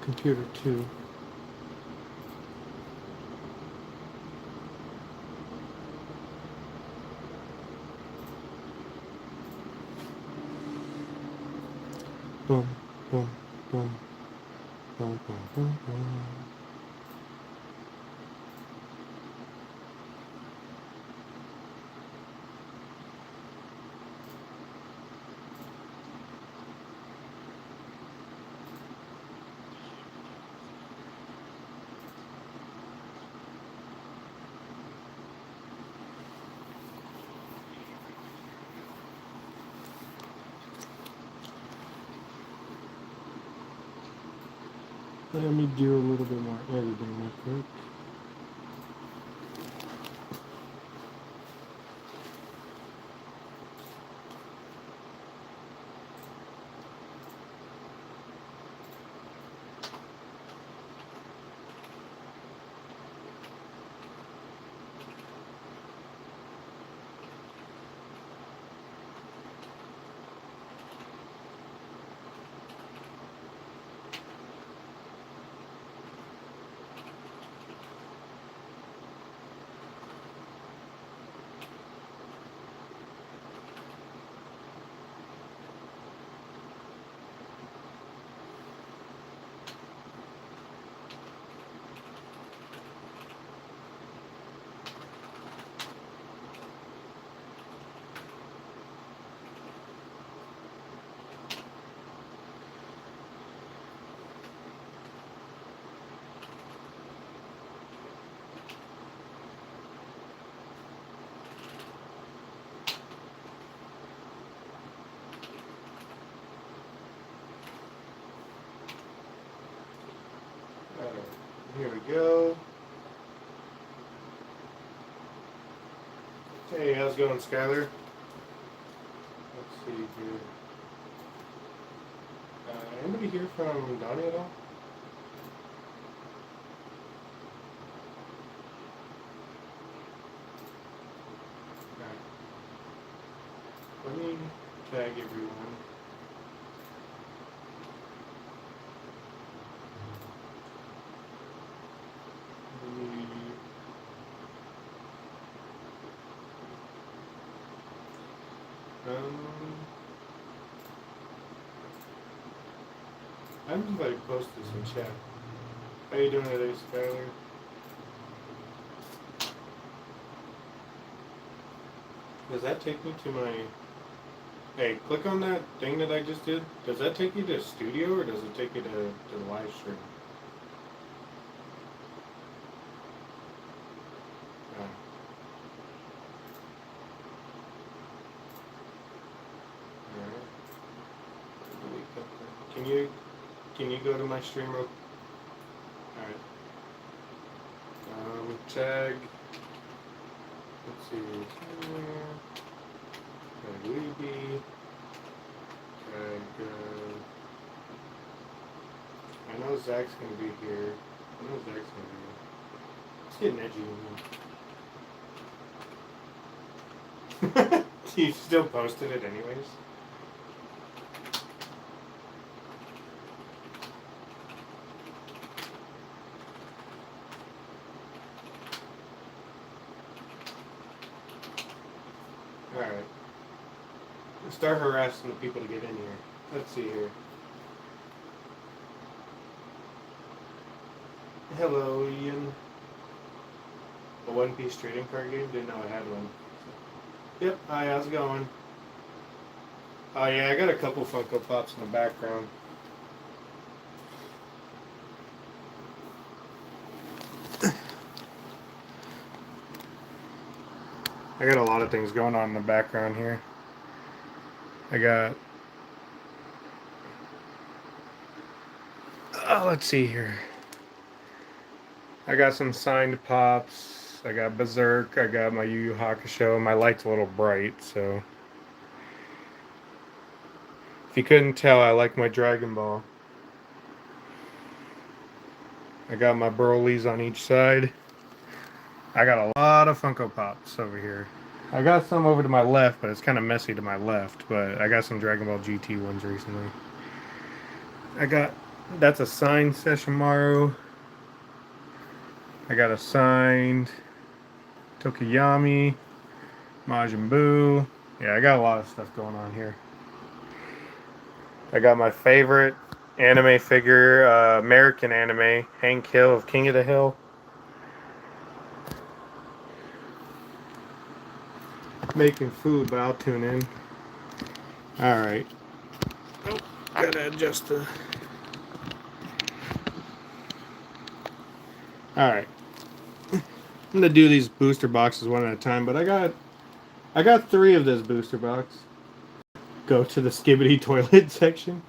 computer too. Boom, boom, boom, boom, boom, boom, boom. Let me do a little bit more editing real quick. Here we go. Hey, how's it going, Skylar? Let's see here. Anybody hear from Donnie at all? Let me tag everyone. I'm just going to post this in chat. How you doing today, Skylar? Does that take me to my... Hey, click on that thing that I just did. Does that take you to studio or does it take you to the live stream? Alright. Can you go to my stream real... Alright. Tag... Let's see, tag Weeby, tag, I know Zach's gonna be here. It's getting edgy in here. You still posted it anyways? Alright. Start harassing the people to get in here. Let's see here. Hello, Ian. A One Piece trading card game? Didn't know I had one. Yep, hi, how's it going? Oh yeah, I got a couple Funko Pops in the background. I got a lot of things going on in the background here. Let's see here. I got some signed Pops. I got Berserk. I got my Yu Yu Hakusho. My light's a little bright, so... If you couldn't tell, I like my Dragon Ball. I got my Broly's on each side. I got a lot of Funko Pops over here. I got some over to my left, but it's kind of messy to my left. But I got some Dragon Ball GT ones recently. I got That's a signed Sesshomaru. I got a signed Tokiyami, Majin Buu. Yeah, I got a lot of stuff going on here. I got my favorite anime figure, American anime, Hank Hill of King of the Hill. Making food, but I'll tune in. Alright. Oh, gotta adjust the... Alright. I'm gonna do these booster boxes one at a time, but I got 3 of this booster box. Go to the Skibbity toilet section.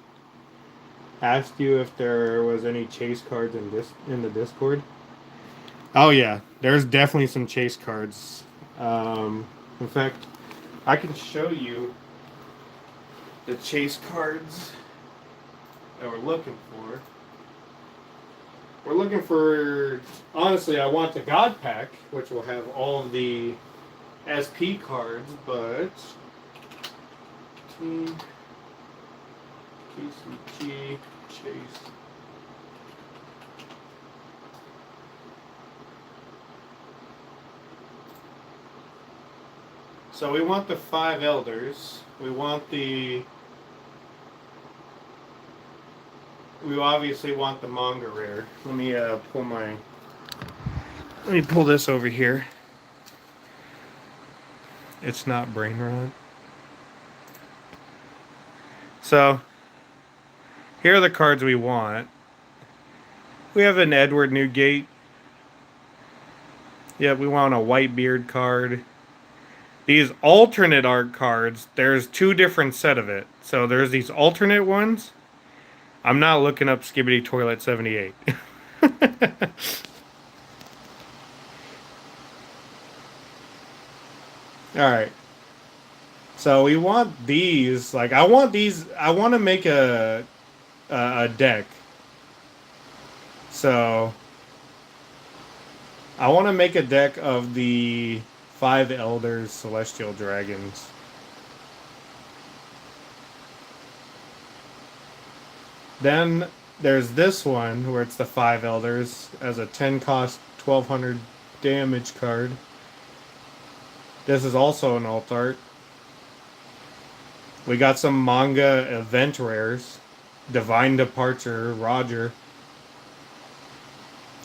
Asked you if there was any chase cards in the Discord. Oh yeah, there's definitely some chase cards. In fact, I can show you the chase cards that we're looking for. We're looking for, honestly, I want the God Pack, which will have all of the SP cards, but Team KCG Chase. So we want the 5 elders. We obviously want the manga rare. Let me pull this over here. It's not brain rot. So here are the cards we want. We have an Edward Newgate. Yeah, we want a Whitebeard card. These alternate art cards, there's 2 different set of it. So there's these alternate ones. I'm not looking up Skibbity Toilet 78. Alright. So we want these. Like, I want to make a deck. So I want to make a deck of the 5 Elders Celestial Dragons. Then there's this one where it's the 5 Elders as a 10 cost 1200 damage card. This is also an alt art. We got some manga event rares. Divine Departure, Roger.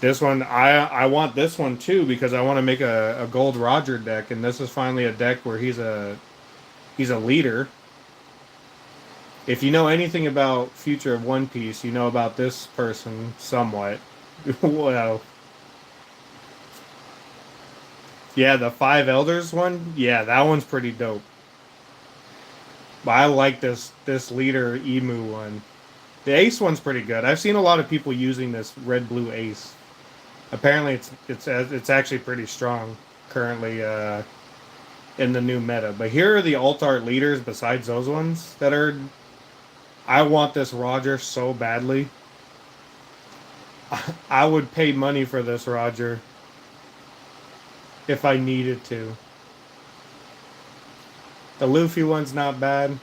This one, I want this one too because I want to make a Gold Roger deck, and this is finally a deck where he's a leader. If you know anything about Future of One Piece, you know about this person somewhat. Well, yeah, the 5 Elders one, yeah, that one's pretty dope. But I like this leader Emu one. The Ace one's pretty good. I've seen a lot of people using this red blue Ace. Apparently, it's actually pretty strong currently in the new meta. But here are the alt art leaders besides those ones that are. I want this Roger so badly. I would pay money for this Roger if I needed to. The Luffy one's not bad.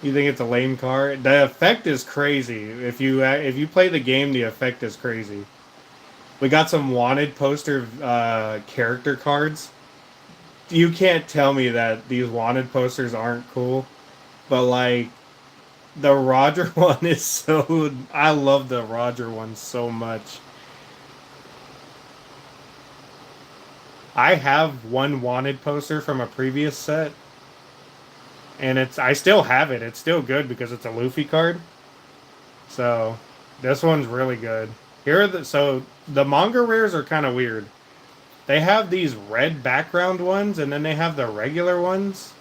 You think it's a lame card? The effect is crazy. If you play the game, the effect is crazy. We got some wanted poster character cards. You can't tell me that these wanted posters aren't cool. But like the Roger one is so I love the Roger one so much. I have one wanted poster from a previous set. And I still have it. It's still good because it's a Luffy card. So this one's really good. So the manga rares are kind of weird. They have these red background ones, and then they have the regular ones.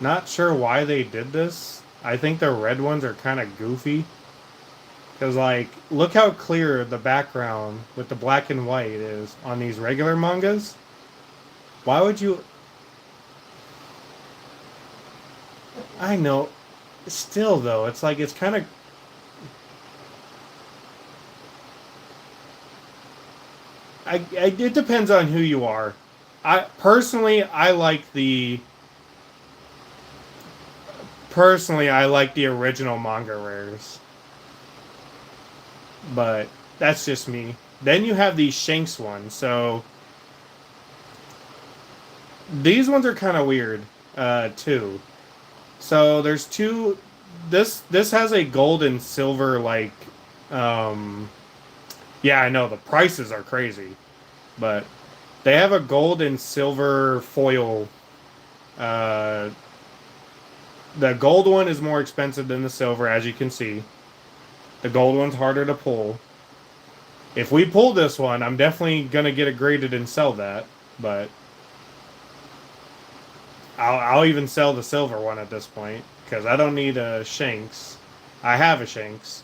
Not sure why they did this. I think the red ones are kind of goofy. Because, like, look how clear the background with the black and white is on these regular mangas. Why would you... I know. Still, though, it's like, it's kind of... it depends on who you are. I like the original manga rares, but that's just me. Then you have these Shanks ones. So these ones are kind of weird, too. So there's two. This has a gold and silver um. Yeah, I know the prices are crazy, but they have a gold and silver foil. Uh, the gold one is more expensive than the silver, as you can see. The gold one's harder to pull. If we pull this one, I'm definitely gonna get it graded and sell that. But I'll even sell the silver one at this point because I don't need a Shanks. I have a Shanks.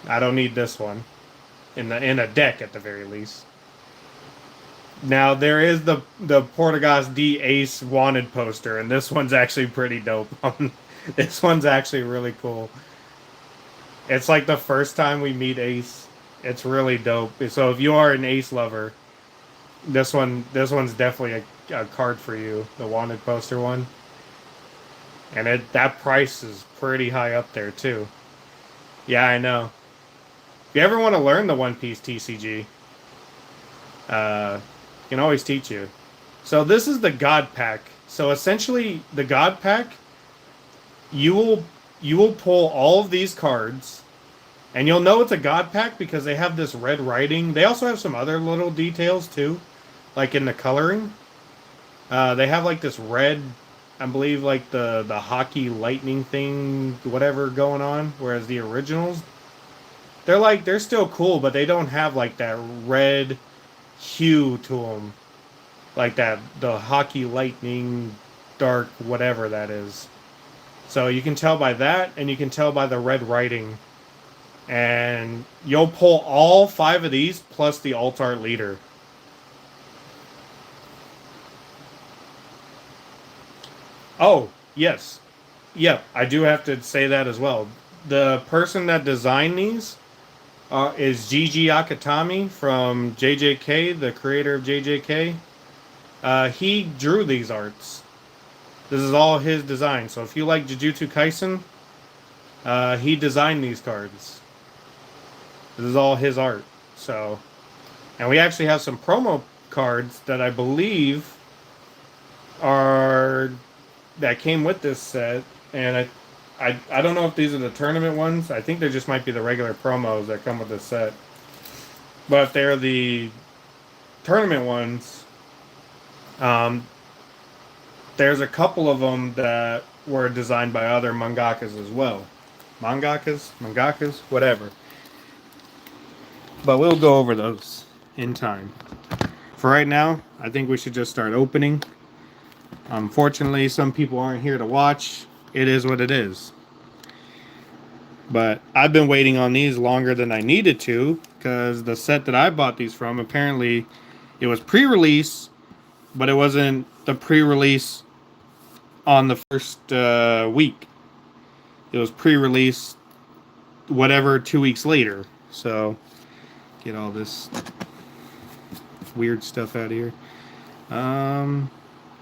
I don't need this one in a deck at the very least. Now there is the Portugas D Ace wanted poster, and this one's actually pretty dope. This one's actually really cool. It's like the first time we meet Ace. It's really dope. So if you are an Ace lover, this one's definitely a card for you. The wanted poster one, and that price is pretty high up there too. Yeah, I know. If you ever want to learn the One Piece TCG, uh, can always teach you. So this is the God Pack. So essentially, the God Pack, you will pull all of these cards, and you'll know it's a God Pack because they have this red writing. They also have some other little details too, like in the coloring. They have like this red, I believe, like the hockey lightning thing, whatever going on. Whereas the originals, they're still cool, but they don't have like that red hue to them, like that the hockey lightning dark whatever that is. So you can tell by that, and you can tell by the red writing, and you'll pull all 5 of these plus the alt art leader. Oh yes, yep, I do have to say that as well. The person that designed these is Gigi Akatami from JJK, the creator of JJK. He drew these arts. This is all his design. So if you like Jujutsu Kaisen, he designed these cards. This is all his art. So, and we actually have some promo cards that I believe are that came with this set, and I don't know if these are the tournament ones. I think they just might be the regular promos that come with this set. But if they're the tournament ones, um, there's a couple of them that were designed by other mangakas as well. Mangakas, whatever. But we'll go over those in time. For right now, I think we should just start opening. Unfortunately, some people aren't here to watch. It is what it is. But I've been waiting on these longer than I needed to, because the set that I bought these from, apparently it was pre-release, but it wasn't the pre-release on the first week. It was pre-release whatever 2 weeks later. So get all this weird stuff out of here.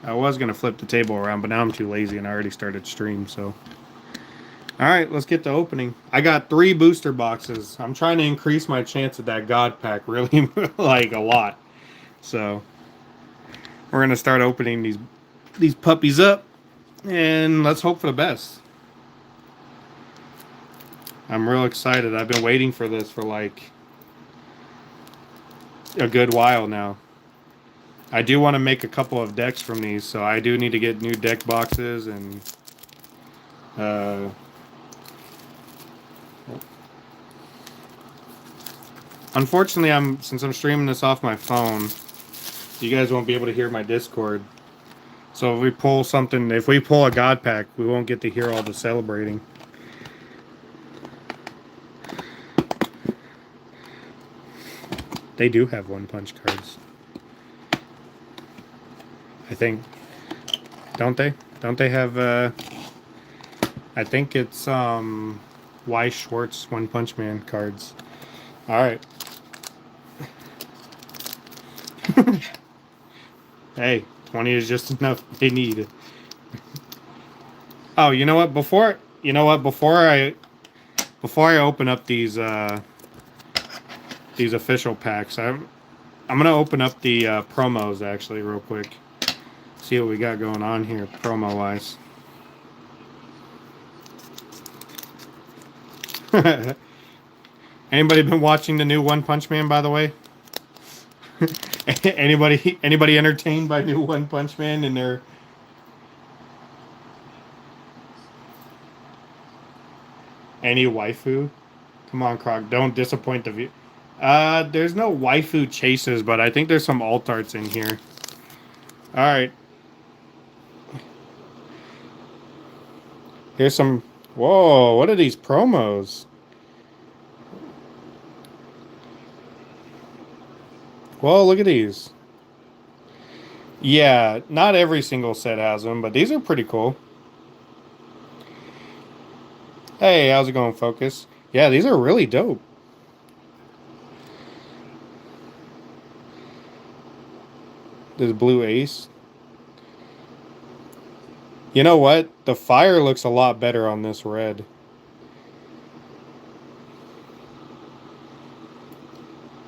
I was gonna flip the table around, but now I'm too lazy and I already started stream. So all right, let's get to opening. I got 3 booster boxes. I'm trying to increase my chance at that God Pack really like a lot. So we're gonna start opening these puppies up, and let's hope for the best. I'm real excited. I've been waiting for this for like a good while now. I do want to make a couple of decks from these, so I do need to get new deck boxes and unfortunately, since I'm streaming this off my phone, you guys won't be able to hear my Discord. So if we pull a God Pack, we won't get to hear all the celebrating. They do have One Punch cards. I think. Don't they? Don't they have I think it's Y. Schwartz One Punch Man cards. Alright. Hey, 20 is just enough they need. Oh, you know what? Before I open up these official packs, I'm gonna open up the promos actually real quick. See what we got going on here promo wise. Anybody been watching the new One Punch Man, by the way? Anybody entertained by new One Punch Man and their any waifu? Come on, Croc, don't disappoint the view. There's no waifu chases, but I think there's some alt arts in here. All right, here's some. Whoa, what are these promos? Whoa, look at these. Yeah, not every single set has them, but these are pretty cool. Hey, how's it going, Focus? Yeah, these are really dope. This blue ace. You know what? The fire looks a lot better on this red.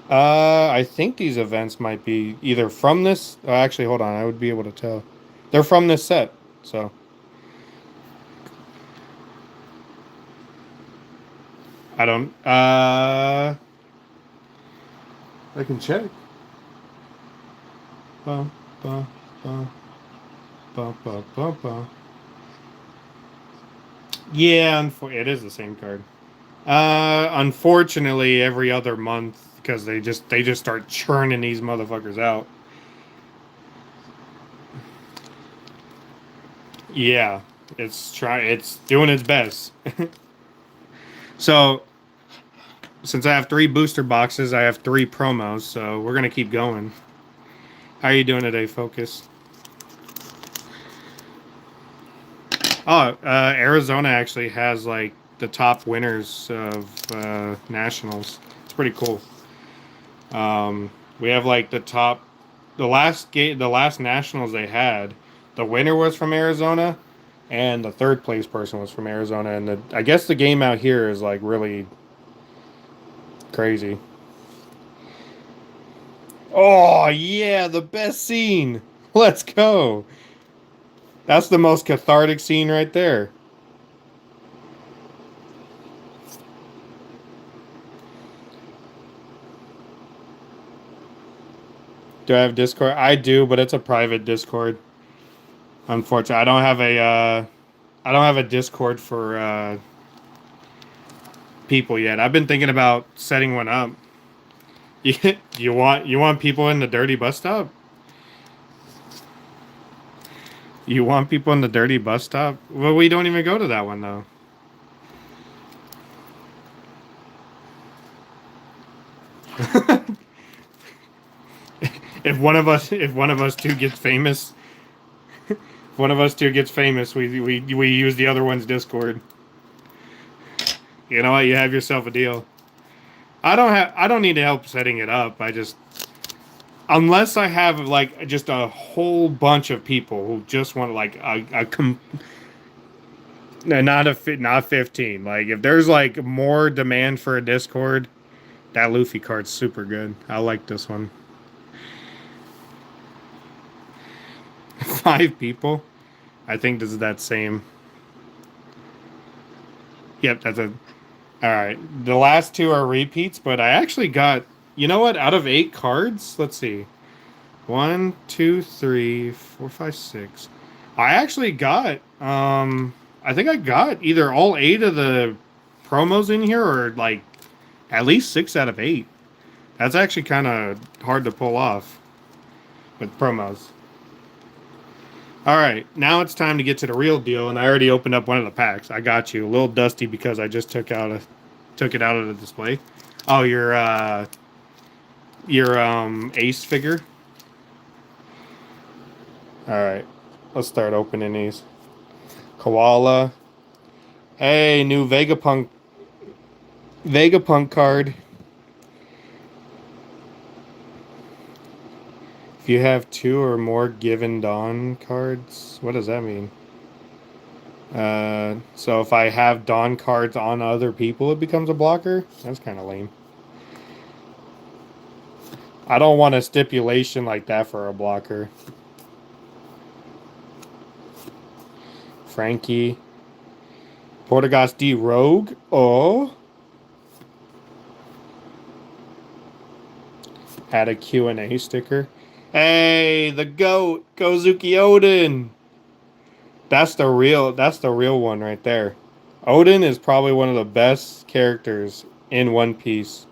I think these events might be either from this. Actually, hold on. I would be able to tell. They're from this set, so. I don't. I can check. Ba, ba, ba, ba, ba, ba, ba. Yeah, it is the same card. Unfortunately, every other month because they just start churning these motherfuckers out. Yeah, it's doing its best. So, since I have 3 booster boxes, I have 3 promos, so we're gonna keep going. How are you doing today, Focus? Oh, Arizona actually has like the top winners of nationals. It's pretty cool. We have like the last nationals they had. The winner was from Arizona, and the third place person was from Arizona. And I guess the game out here is like really crazy. Oh yeah, the best scene. Let's go. That's the most cathartic scene right there. Do I have Discord? I do, but it's a private Discord. Unfortunately, I don't have a Discord for people yet. I've been thinking about setting one up. You want people in the dirty bus stop? You want people in the dirty bus stop? Well, we don't even go to that one though. If one of us two gets famous, if one of us two gets famous, we use the other one's Discord. You know what? You have yourself a deal. I don't need help setting it up. Unless I have like just a whole bunch of people who just want like no, not 15. Like if there's like more demand for a Discord, that Luffy card's super good. I like this one. 5 people. I think this is that same. Yep, that's a. All right, the last 2 are repeats, but I actually got. You know what? Out of 8 cards, let's see. 1, 2, 3, 4, 5, 6. I actually got. I think I got either all 8 of the promos in here, or like at least 6 out of 8. That's actually kind of hard to pull off with promos. All right, now it's time to get to the real deal, and I already opened up one of the packs. I got you a little dusty because I just took it out of the display. Oh, your ace figure. All right, let's start opening these. Koala. Hey, new Vegapunk card. If you have 2 or more given Dawn cards, what does that mean? So if I have Dawn cards on other people, it becomes a blocker? That's kind of lame. I don't want a stipulation like that for a blocker. Frankie. Portugas D Rogue. Oh. Add a Q&A sticker. Hey, the GOAT, Kozuki Odin. That's the real one right there. Odin is probably one of the best characters in One Piece.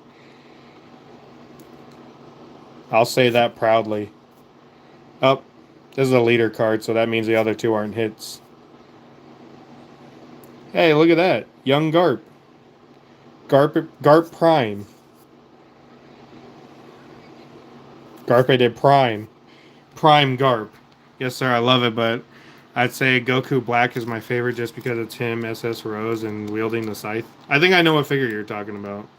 I'll say that proudly. Oh, this is a leader card, so that means the other 2 aren't hits. Hey, look at that. Young Garp. Garp Prime. Garpe de Prime. Prime Garp. Yes, sir, I love it, but I'd say Goku Black is my favorite just because it's him, SS Rose, and wielding the scythe. I think I know what figure you're talking about.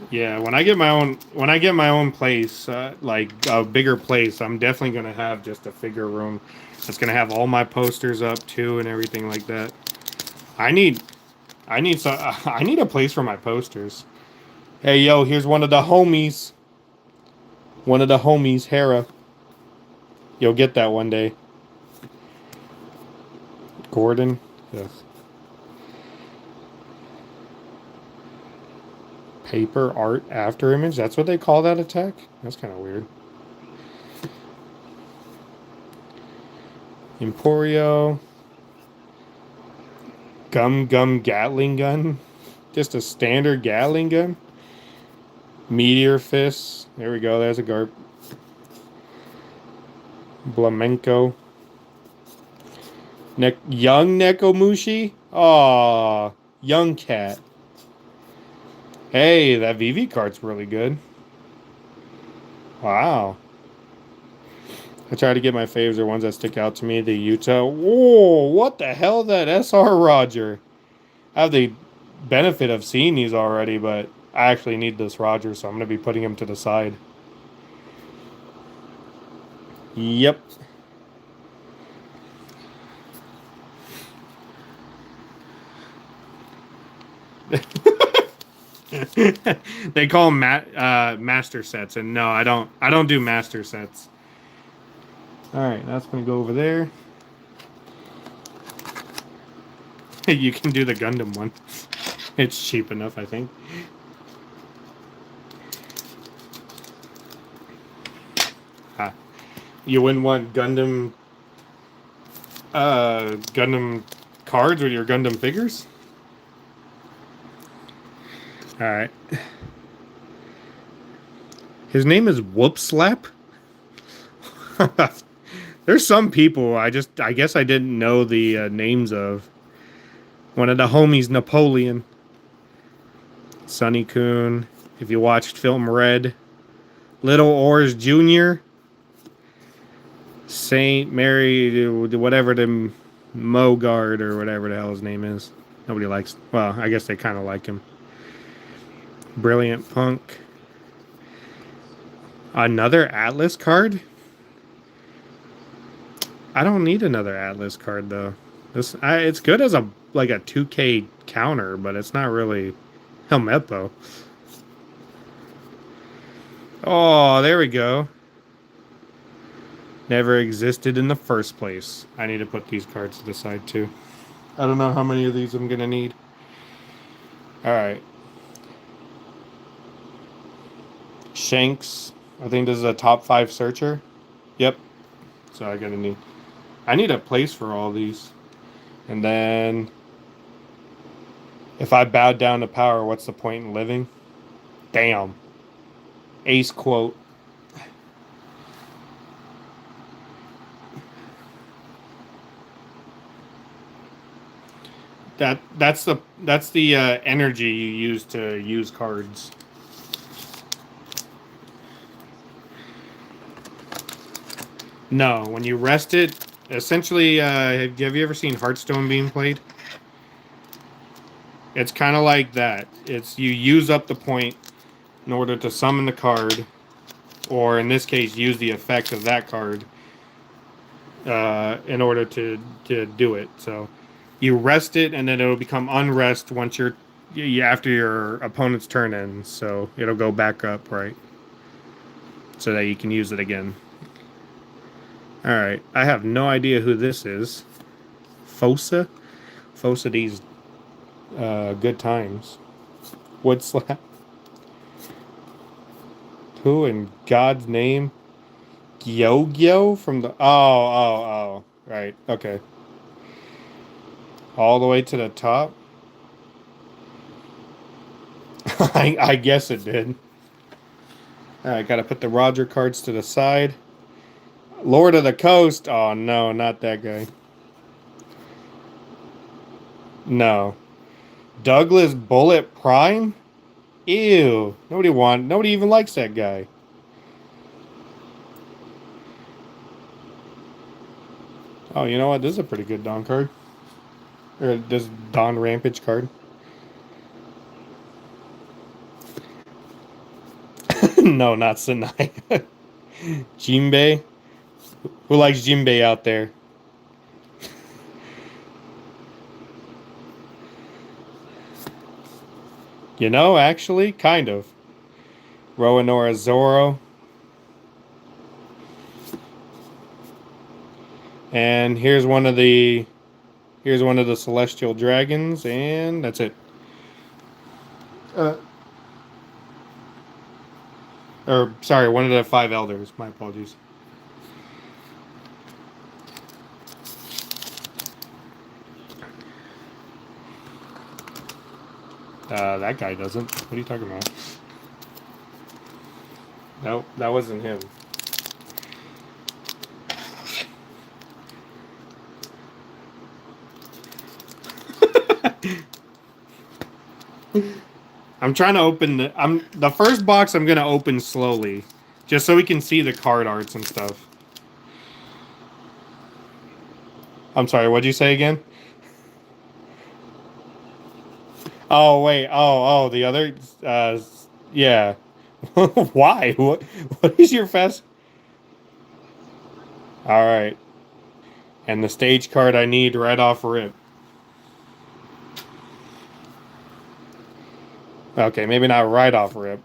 Yeah, when I get my own place, like a bigger place, I'm definitely gonna have just a figure room. That's gonna have all my posters up too and everything like that. I need I need a place for my posters. Hey yo, here's one of the homies. One of the homies, Hera. You'll get that one day. Gordon. Yes. Paper art after image. That's what they call that attack? That's kind of weird. Emporio. Gum Gatling gun. Just a standard Gatling gun. Meteor Fist. There we go. There's a Garp. Blamenco. Young Nekomushi? Aw. Young cat. Hey, that VV card's really good. Wow. I try to get my faves or ones that stick out to me. The Utah. Whoa, what the hell? That SR Roger. I have the benefit of seeing these already, but I actually need this Roger, so I'm going to be putting him to the side. Yep. They call them master sets, and no, I don't do master sets. All right, that's gonna go over there. You can do the Gundam one. It's cheap enough, I think. You wouldn't want Gundam cards with your Gundam figures? Alright. His name is Whoop Slap? There's some people I guess I didn't know the names of. One of the homies, Napoleon. Sonny Coon. If you watched Film Red. Little Oars Jr. Saint Mary, whatever the Mogard or whatever the hell his name is. Nobody likes. Well, I guess they kind of like him. Brilliant Punk. Another Atlas card? I don't need another Atlas card though. It's good as a 2K counter, but it's not really Helmeppo. Oh, there we go. Never existed in the first place. I need to put these cards to the side too. I don't know how many of these I'm gonna need. Alright. Shanks. I think this is a top 5 searcher. Yep. So I need a place for all these. And then if I bowed down to power, what's the point in living? Damn. Ace quote. That's the energy you use to use cards. No, when you rest it, essentially, have you ever seen Hearthstone being played? It's kind of like that. It's you use up the point in order to summon the card, or in this case, use the effect of that card in order to do it. So you rest it, and then it'll become unrest once after your opponent's turn ends. So it'll go back up, right? So that you can use it again. All right, I have no idea who this is. Fosa? Fosa these good times. Wood slap. Who in God's name? Gyo from the... Oh. Right, okay. All the way to the top? I guess it did. Alright, gotta put the Roger cards to the side. Lord of the Coast. Oh, no, not that guy. No. Douglas Bullet Prime? Ew. Nobody even likes that guy. Oh, you know what? This is a pretty good Dawn card. Or this Dawn Rampage card. No, not Sanai. Jinbei? Who likes Jinbei out there? You know, actually, kind of. Roanora Zoro. And here's one of the celestial dragons, and that's it. Or sorry, one of the 5 elders. My apologies. That guy doesn't. What are you talking about? No, that wasn't him. I'm trying to open the first box I'm gonna open slowly. Just so we can see the card arts and stuff. I'm sorry, what'd you say again? Oh wait, the other yeah. Why? What is your fast? Alright. And the stage card I need right off rip. Okay, maybe not right off rip.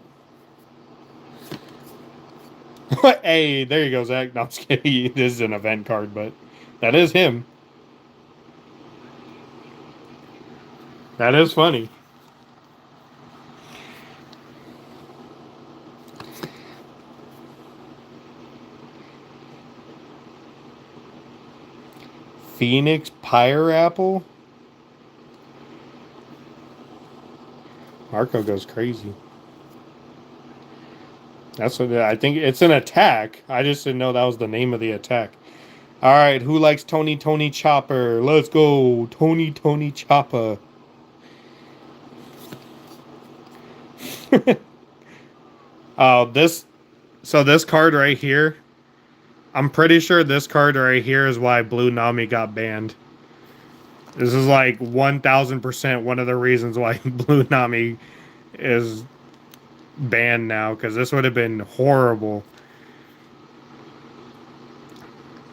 Hey, there you go, Zach. No, I'm just kidding. This is an event card, but that is him. That is funny. Phoenix Pyre Apple? Marco goes crazy. That's what I think. It's an attack. I just didn't know that was the name of the attack. All right, who likes Tony Chopper? Let's go, Tony Chopper. This card right here. I'm pretty sure this card right here is why Blue Nami got banned. This is like 1000% one of the reasons why Blue Nami is banned now, because this would have been horrible.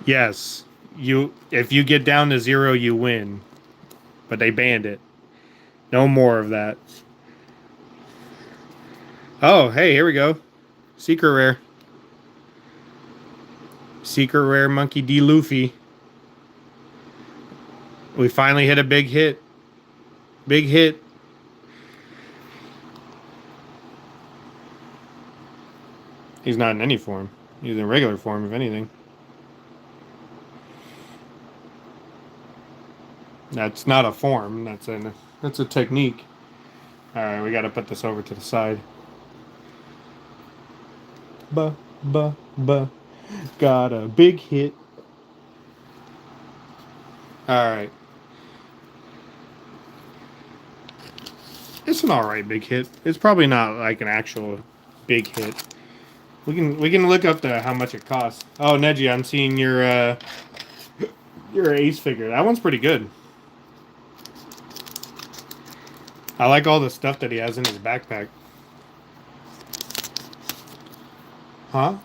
Yes, if you get down to 0, you win, but they banned it. No more of that. Oh, hey, here we go. Secret rare. Secret rare Monkey D. Luffy. We finally hit a big hit. Big hit. He's not in any form. He's in regular form, if anything. That's not a form. That's a technique. All right, we got to put this over to the side. Got a big hit. All right. It's an all right big hit. It's probably not like an actual big hit. We can look up how much it costs. Oh, Neji, I'm seeing your ace figure. That one's pretty good. I like all the stuff that he has in his backpack. Huh?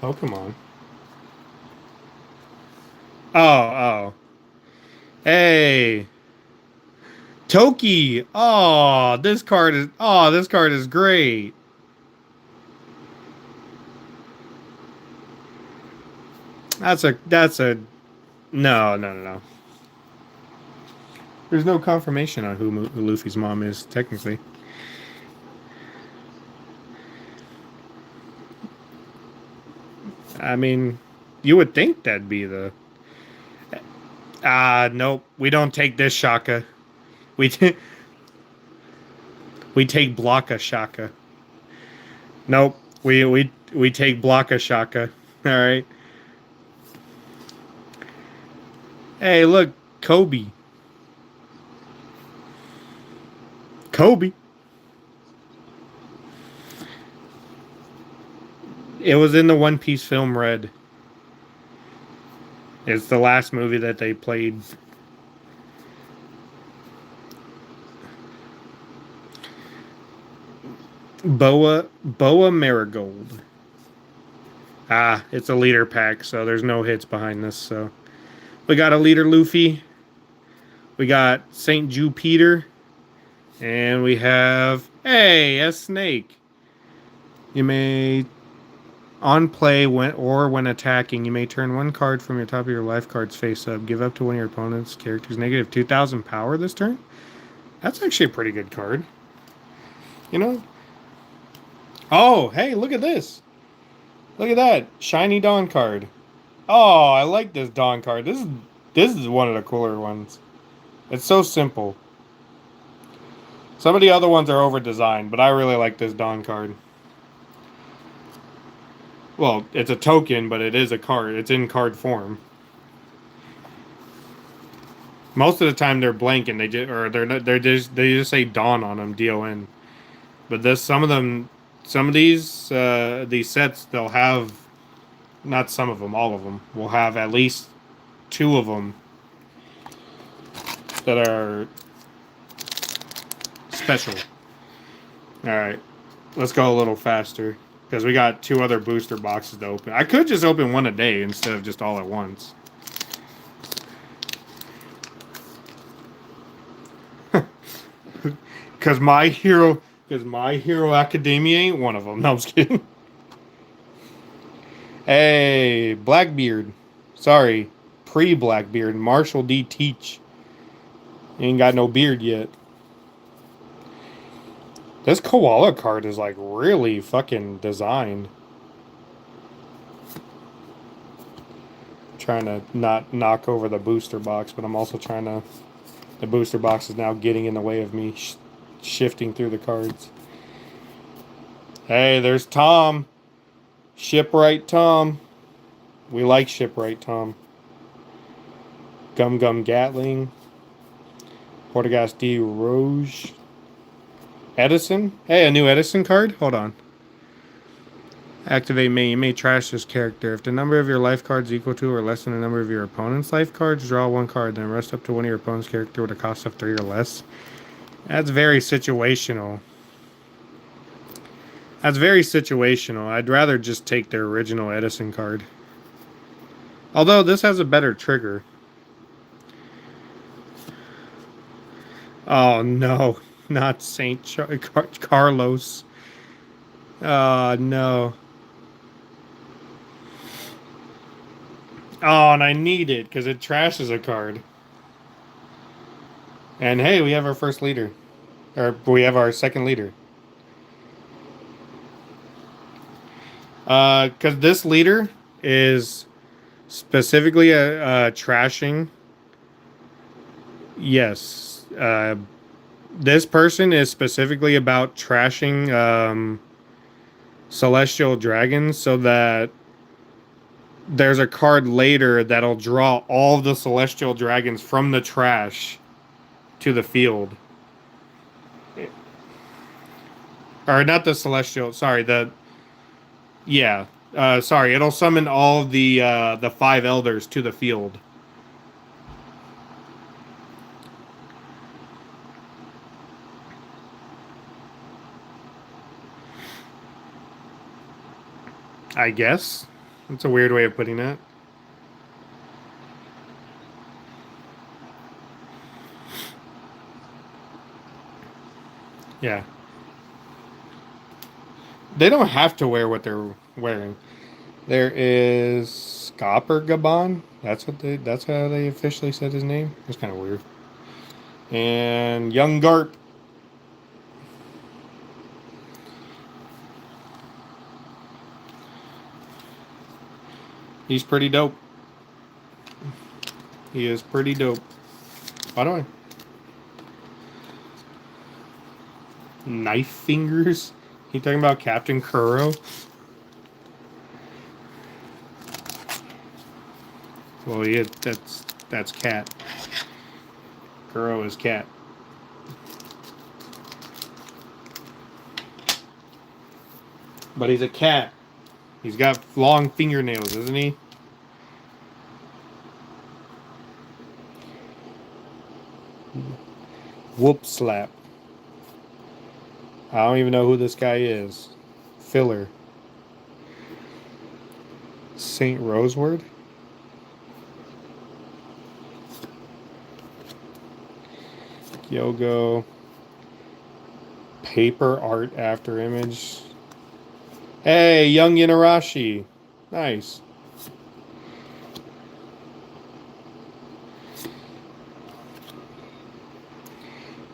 Pokemon. Oh, oh. Hey. Toki. Oh, this card is great. That's a no. There's no confirmation on who Luffy's mom is, technically. I mean, you would think that'd be the. Nope. We don't take this Shaka. We we take Blocka Shaka. Nope. We take Blocka Shaka. All right. Hey, look, Kobe. Kobe. It was in the One Piece film Red. It's the last movie that they played. Boa Marigold. It's a leader pack, so there's no hits behind this. So we got a leader Luffy. We got Saint Jupiter. And we have a snake. You may on play when attacking, you may turn one card from your top of your life cards face up. Give up to one of your opponent's characters negative 2,000 power this turn. That's actually a pretty good card. You know? Oh, hey, look at this. Look at that. Shiny Dawn card. Oh, I like this Dawn card. This is one of the cooler ones. It's so simple. Some of the other ones are over-designed, but I really like this Dawn card. Well, it's a token, but it is a card. It's in card form. Most of the time they're blank and they just say Dawn on them, DON. But some of these sets they'll have, not some of them, all of them will have at least 2 of them that are special. All right, let's go a little faster because we got 2 other booster boxes to open. I could just open one a day instead of just all at once. Because My Hero Academia ain't one of them. No, I'm just kidding. Hey, Blackbeard. Sorry, pre-Blackbeard. Marshall D. Teach. You ain't got no beard yet. This koala card is like really fucking designed. Trying to not knock over the booster box, but I'm also trying to. The booster box is now getting in the way of me shifting through the cards. Hey, there's Tom. Shipwright Tom. We like Shipwright Tom. Gum Gum Gatling. Portagast D. Rouge. Edison? Hey, a new Edison card? Hold on. Activate May. You may trash this character. If the number of your life cards is equal to or less than the number of your opponent's life cards, draw 1 card, then rest up to one of your opponent's character with a cost of 3 or less. That's very situational. That's very situational. I'd rather just take their original Edison card. Although this has a better trigger. Oh no. Not Carlos. Oh, no. Oh, and I need it because it trashes a card. And hey, we have our first leader. Or we have our second leader. Because this leader is specifically a trashing. Yes. This person is specifically about trashing celestial dragons so that there's a card later that'll draw all the celestial dragons from the trash to the field. Or not the celestial, sorry, sorry, it'll summon all the 5 elders to the field. I guess. That's a weird way of putting it. Yeah. They don't have to wear what they're wearing. There is Gabon. That's how they officially said his name. It's kind of weird. And Young Garp. He's pretty dope. He is pretty dope. Why do I? Knife fingers? You talking about Captain Kuro? Well, yeah, that's cat. Kuro is cat. But he's a cat. He's got long fingernails, isn't he? Whoop slap. I don't even know who this guy is. Filler. Saint Roseward? Yogo. Paper art after image. Hey, young Inarashi. Nice.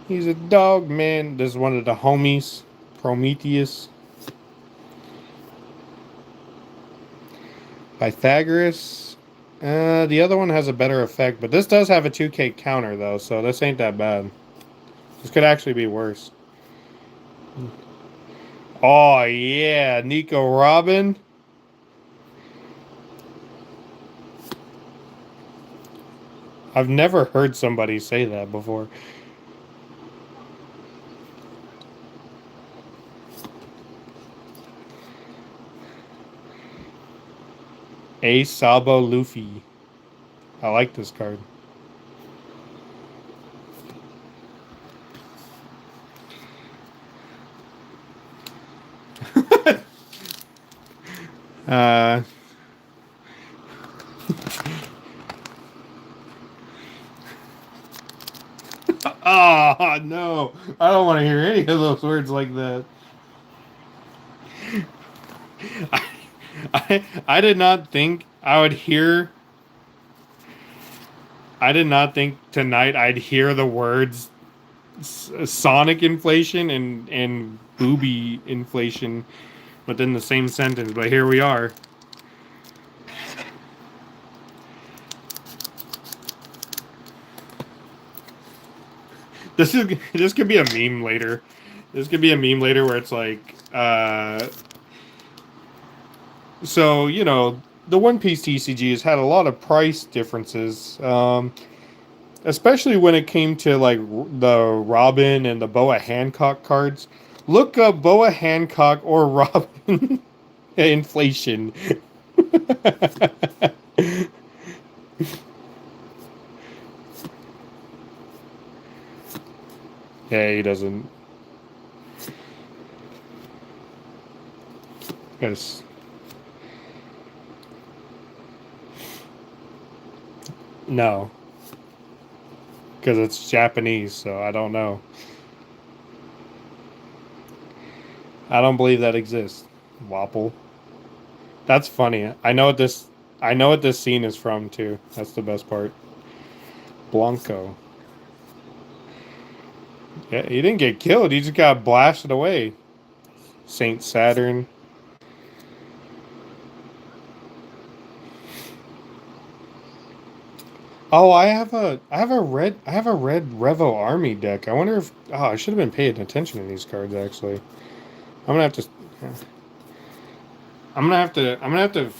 He's a dog, man. This is one of the homies. Prometheus. Pythagoras. The other one has a better effect, but this does have a 2K counter, though, so this ain't that bad. This could actually be worse. Oh, yeah. Nico Robin. I've never heard somebody say that before. A Sabo Luffy. I like this card. uh... Oh, no. I don't want to hear any of those words like that. I did not think I would hear. I did not think tonight I'd hear the words Sonic inflation and booby inflation within the same sentence, but here we are. This could be a meme later. This could be a meme later where it's like, so you know, the One Piece TCG has had a lot of price differences, especially when it came to like the Robin and the Boa Hancock cards. Look up Boa Hancock or Robin inflation. Yeah, he doesn't. Yes. No. Because it's Japanese, so I don't know. I don't believe that exists. Wapple. That's funny. I know what this scene is from too. That's the best part. Blanco. Yeah, he didn't get killed. He just got blasted away. Saint Saturn. Oh, I have a red Revo Army deck. I wonder if I should have been paying attention to these cards actually. I'm gonna have to I'm gonna have to I'm gonna have to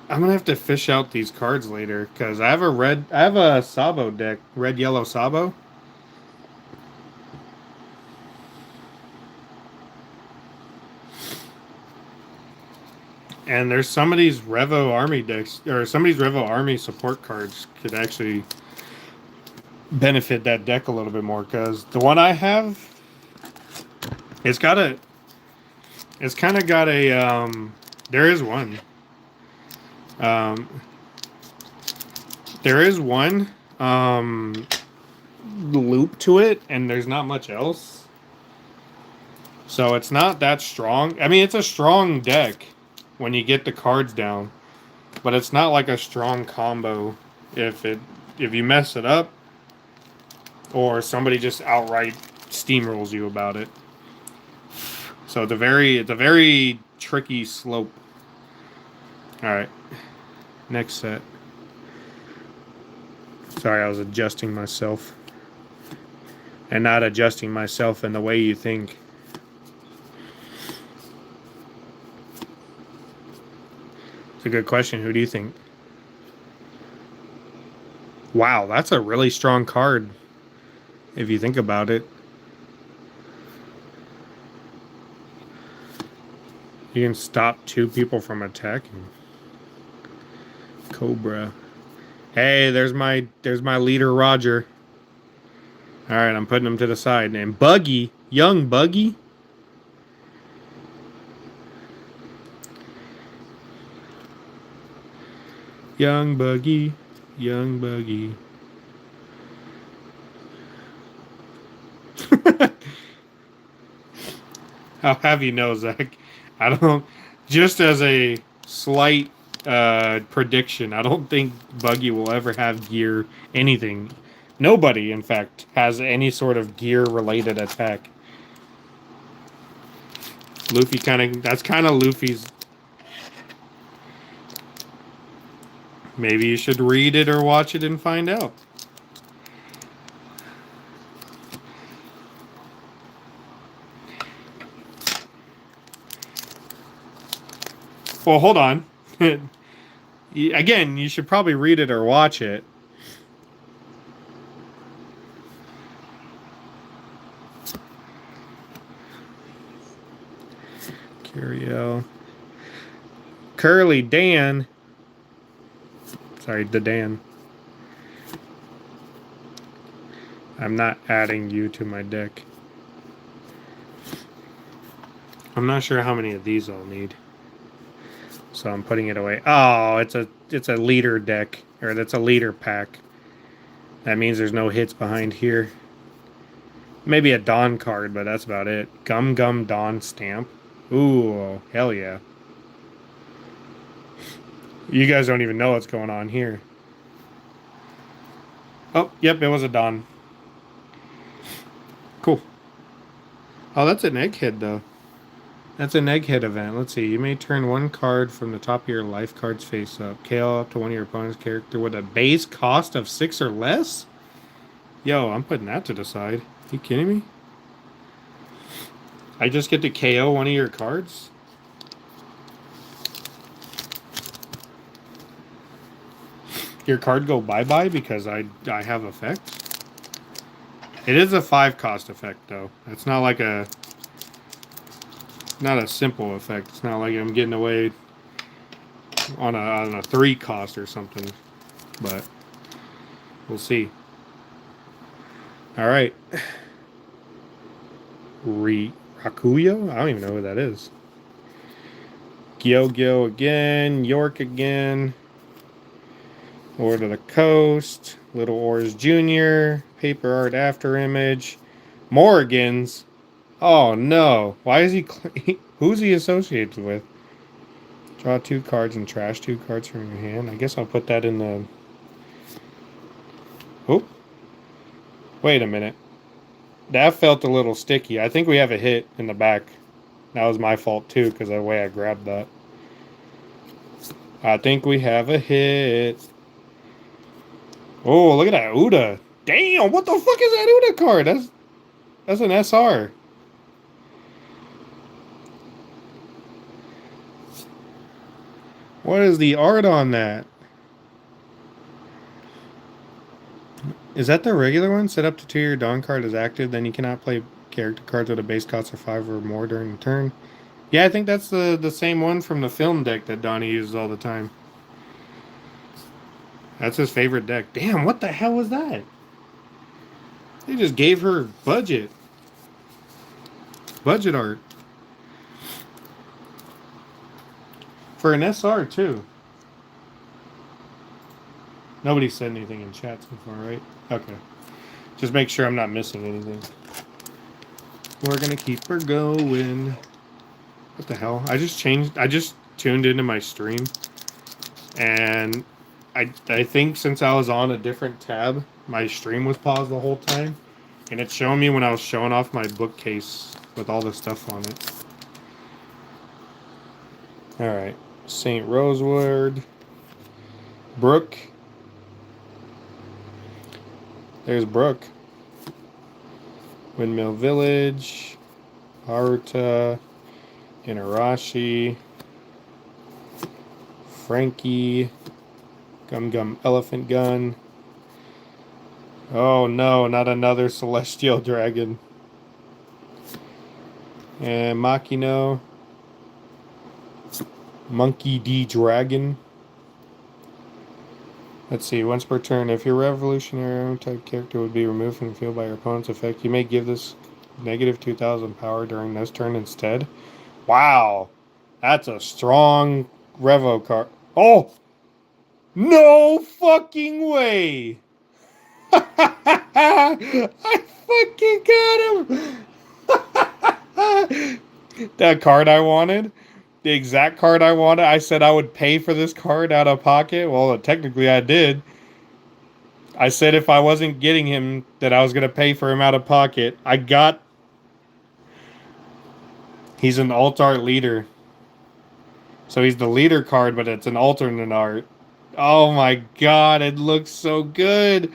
I'm gonna have to fish out these cards later because I have a Sabo deck, red yellow Sabo. And there's some of these Revo Army decks, or some of these Revo Army support cards could actually benefit that deck a little bit more. Because the one I have, it's got a, It's kind of got a, there is one. Um, there is one, loop to it, and there's not much else. So it's not that strong. I mean, it's a strong deck when you get the cards down, but it's not like a strong combo if you mess it up or somebody just outright steamrolls you about it. So it's a very tricky slope. All right, next set. Sorry, I was adjusting myself and not adjusting myself in the way you think. It's a good question. Who do you think? Wow, that's a really strong card if you think about it. You can stop 2 people from attacking. Cobra. Hey, there's my leader, Roger. All right, I'm putting him to the side. And Buggy, young Buggy. Young Buggy, young Buggy. I'll have you know, Zach. I don't. Just as a slight prediction, I don't think Buggy will ever have gear anything. Nobody, in fact, has any sort of gear-related attack. Luffy that's kind of Luffy's. Maybe you should read it or watch it and find out. Well, hold on. Again, you should probably read it or watch it. Curiel. Curly Dan. Sorry, the Dan. I'm not adding you to my deck. I'm not sure how many of these I'll need. So I'm putting it away. Oh, it's a leader deck. Or that's a leader pack. That means there's no hits behind here. Maybe a Dawn card, but that's about it. Gum Gum Dawn stamp. Ooh, hell yeah. You guys don't even know what's going on here. Oh, yep, it was a Dawn. Cool. Oh, that's an egghead, though. That's an egghead event. Let's see. You may turn 1 card from the top of your life cards face up. KO up to one of your opponent's character with a base cost of 6 or less? Yo, I'm putting that to the side. Are you kidding me? I just get to KO one of your cards? Your card go bye-bye because I have effect? It is a 5 cost effect, though. It's not like not a simple effect. It's not like I'm getting away on a 3 cost or something. But we'll see. Alright. Rakuyo? I don't even know who that is. Gyo again. York again. Lord of the Coast. Little Oars Jr. Paper Art After Image. Morrigan's. Oh no. Why is he... Who's he associated with? Draw 2 cards and trash 2 cards from your hand. I guess I'll put that in the... Oh. Wait a minute. That felt a little sticky. I think we have a hit in the back. That was my fault too, because of the way I grabbed that. I think we have a hit. Oh, look at that Uda. Damn, what the fuck is that Uda card? That's an SR. What is the art on that? Is that the regular one? Set up to 2 your Dawn card is active, then you cannot play character cards with a base cost of 5 or more during the turn. Yeah, I think that's the same one from the film deck that Donnie uses all the time. That's his favorite deck. Damn, what the hell was that? They just gave her budget. Budget art. For an SR, too. Nobody said anything in chat so far, right? Okay. Just make sure I'm not missing anything. We're gonna keep her going. What the hell? I just tuned into my stream. And I think since I was on a different tab, my stream was paused the whole time. And it's showing me when I was showing off my bookcase with all the stuff on it. Alright. St. Rosewood. Brook. There's Brook. Windmill Village. Haruta. Inarashi. Frankie. Gum Gum Elephant Gun. Oh no, not another Celestial Dragon. And Makino. Monkey D Dragon. Let's see, once per turn, if your revolutionary type character would be removed from the field by your opponent's effect, you may give this negative 2,000 power during this turn instead. Wow, that's a strong Revo card. Oh! No fucking way! I fucking got him! That card I wanted? The exact card I wanted? I said I would pay for this card out of pocket? Well, technically I did. I said if I wasn't getting him, that I was going to pay for him out of pocket. I got... He's an alt art leader. So he's the leader card, but it's an alternate art. Oh my god, it looks so good.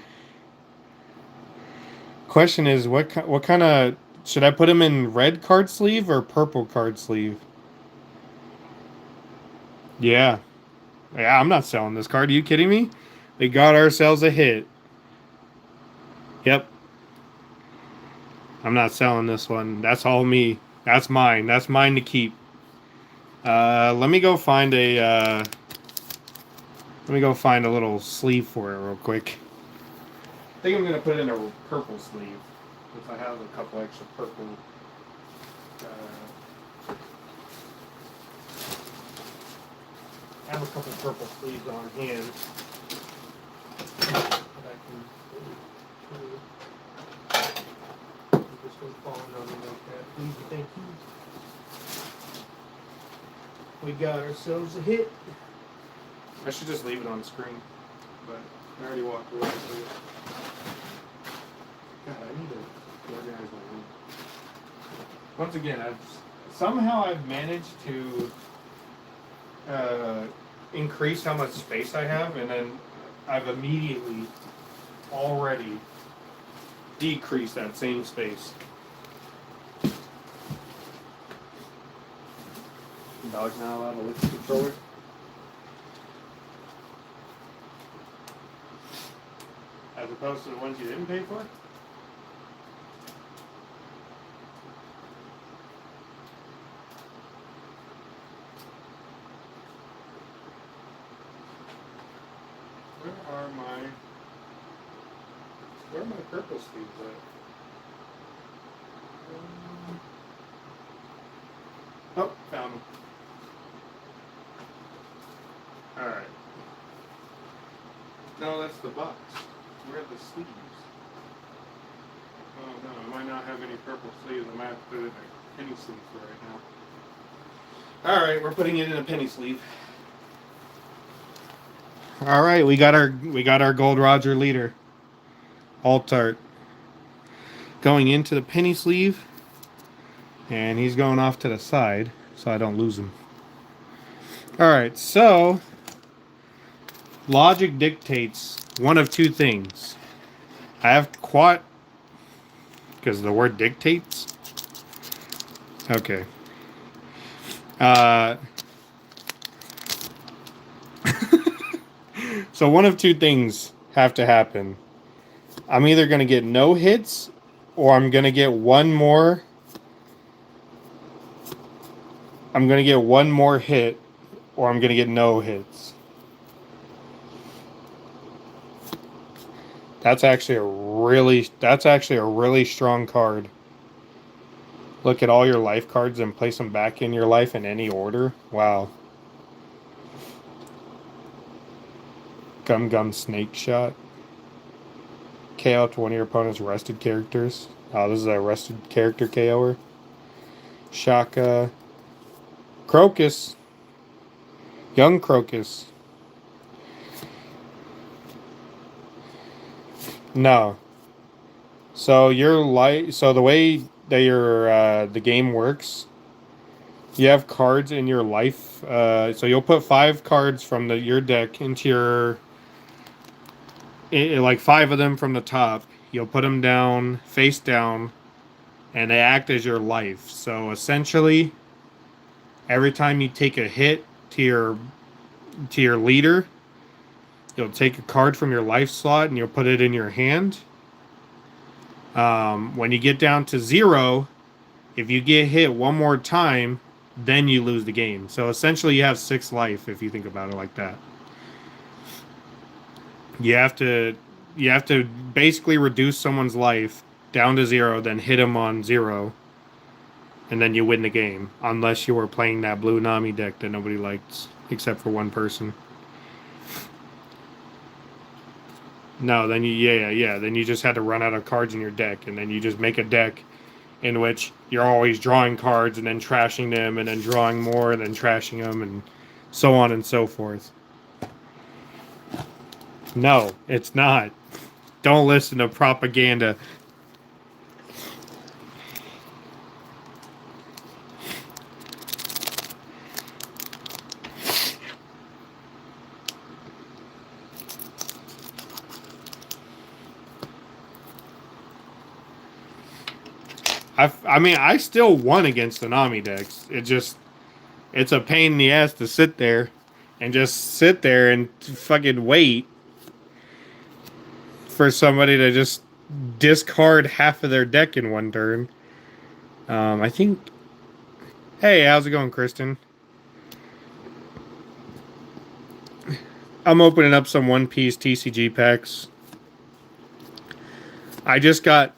Question is, what kind of... Should I put him in red card sleeve or purple card sleeve? Yeah. Yeah, I'm not selling this card. Are you kidding me? We got ourselves a hit. Yep. I'm not selling this one. That's all me. That's mine. That's mine to keep. Let me go find a... let me go find a little sleeve for it real quick. I think I'm going to put it in a purple sleeve. If I have a couple extra purple... I have a couple purple sleeves on hand. That I can just go falling on me like that. Please, thank you. We got ourselves a hit. I should just leave it on the screen, but I already walked away. So God, I need to organize my room. Once again, I've managed to increase how much space I have, and then I've immediately already decreased that same space. The dog's not allowed to lick the controller. As opposed to the ones you didn't pay for? Where are my purple sleeves at? Oh, found them. Alright. No, that's the box. Where are the sleeves? Oh no, I might not have any purple sleeves. I might have to put it in a penny sleeve for right now. Alright, we're putting it in a penny sleeve. Alright, we got our Gold Roger leader. Alt art. Going into the penny sleeve. And he's going off to the side so I don't lose him. Alright, so logic dictates one of two things. I have quad because the word dictates. Okay. So one of two things have to happen. I'm either going to get no hits, or I'm going to get one more. I'm going to get one more hit, or I'm going to get no hits. That's actually a really strong card. Look at all your life cards and place them back in your life in any order. Wow. Gum Gum Snake Shot. KO to one of your opponent's rested characters. Oh, this is a rested character KO'er. Shaka. Crocus. Young Crocus. No. So so the way that the game works, you have cards in your life. So you'll put 5 cards from your deck into like 5 of them from the top. You'll put them down, face down, and they act as your life. So essentially, every time you take a hit to your leader, you'll take a card from your life slot and you'll put it in your hand. When you get down to 0, if you get hit one more time, then you lose the game. So essentially, you have 6 life if you think about it like that. You have to basically reduce someone's life down to 0, then hit them on 0, and then you win the game. Unless you were playing that blue Nami deck that nobody likes except for one person. No, then then you just had to run out of cards in your deck, and then you just make a deck in which you're always drawing cards and then trashing them and then drawing more and then trashing them and so on and so forth. No, it's not. Don't listen to propaganda. I mean, I still won against the Nami decks. It's a pain in the ass to sit there and fucking wait for somebody to just discard half of their deck in one turn. I think... Hey, how's it going, Kristen? I'm opening up some One Piece TCG packs. I just got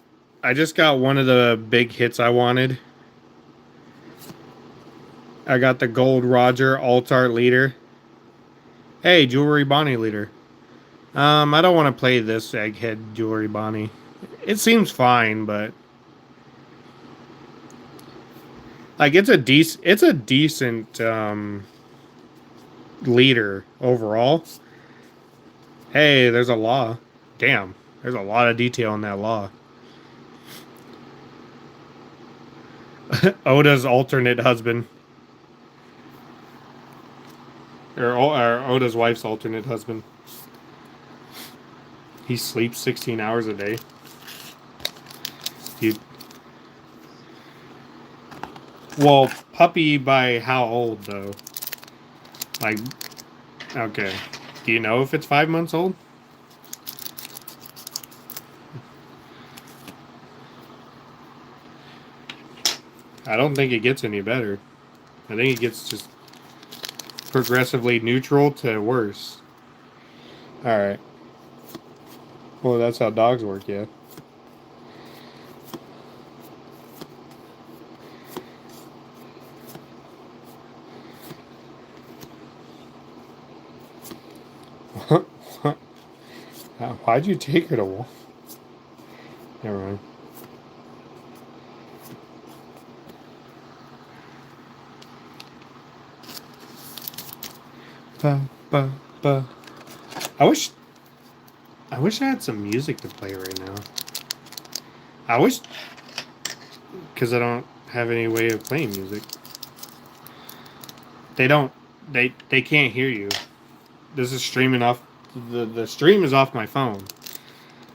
one of the big hits I wanted. I got the Gold Roger Alt-Art Leader. Hey, Jewelry Bonnie Leader. I don't want to play this Egghead Jewelry Bonnie. It seems fine, but like it's a decent leader overall. Hey, there's a law. Damn, there's a lot of detail in that law. Oda's alternate husband. Or Oda's wife's alternate husband. He sleeps 16 hours a day. Well, puppy by how old, though? Like, okay. Do you know if it's 5 months old? I don't think it gets any better. I think it gets just progressively neutral to worse. Alright. Well, that's how dogs work, yeah. Why'd you take her to war? Never mind. I wish I had some music to play right now. Because I don't have any way of playing music. They can't hear you. This is streaming off, the stream is off my phone.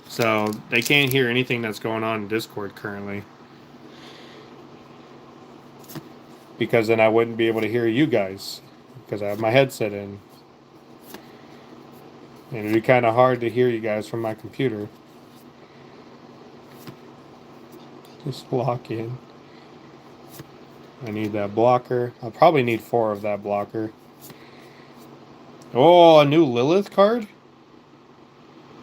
So they can't hear anything that's going on in Discord currently. Because then I wouldn't be able to hear you guys. Because I have my headset in. And it'd be kind of hard to hear you guys from my computer. Just lock in. I need that blocker. I'll probably need 4 of that blocker. Oh, a new Lilith card?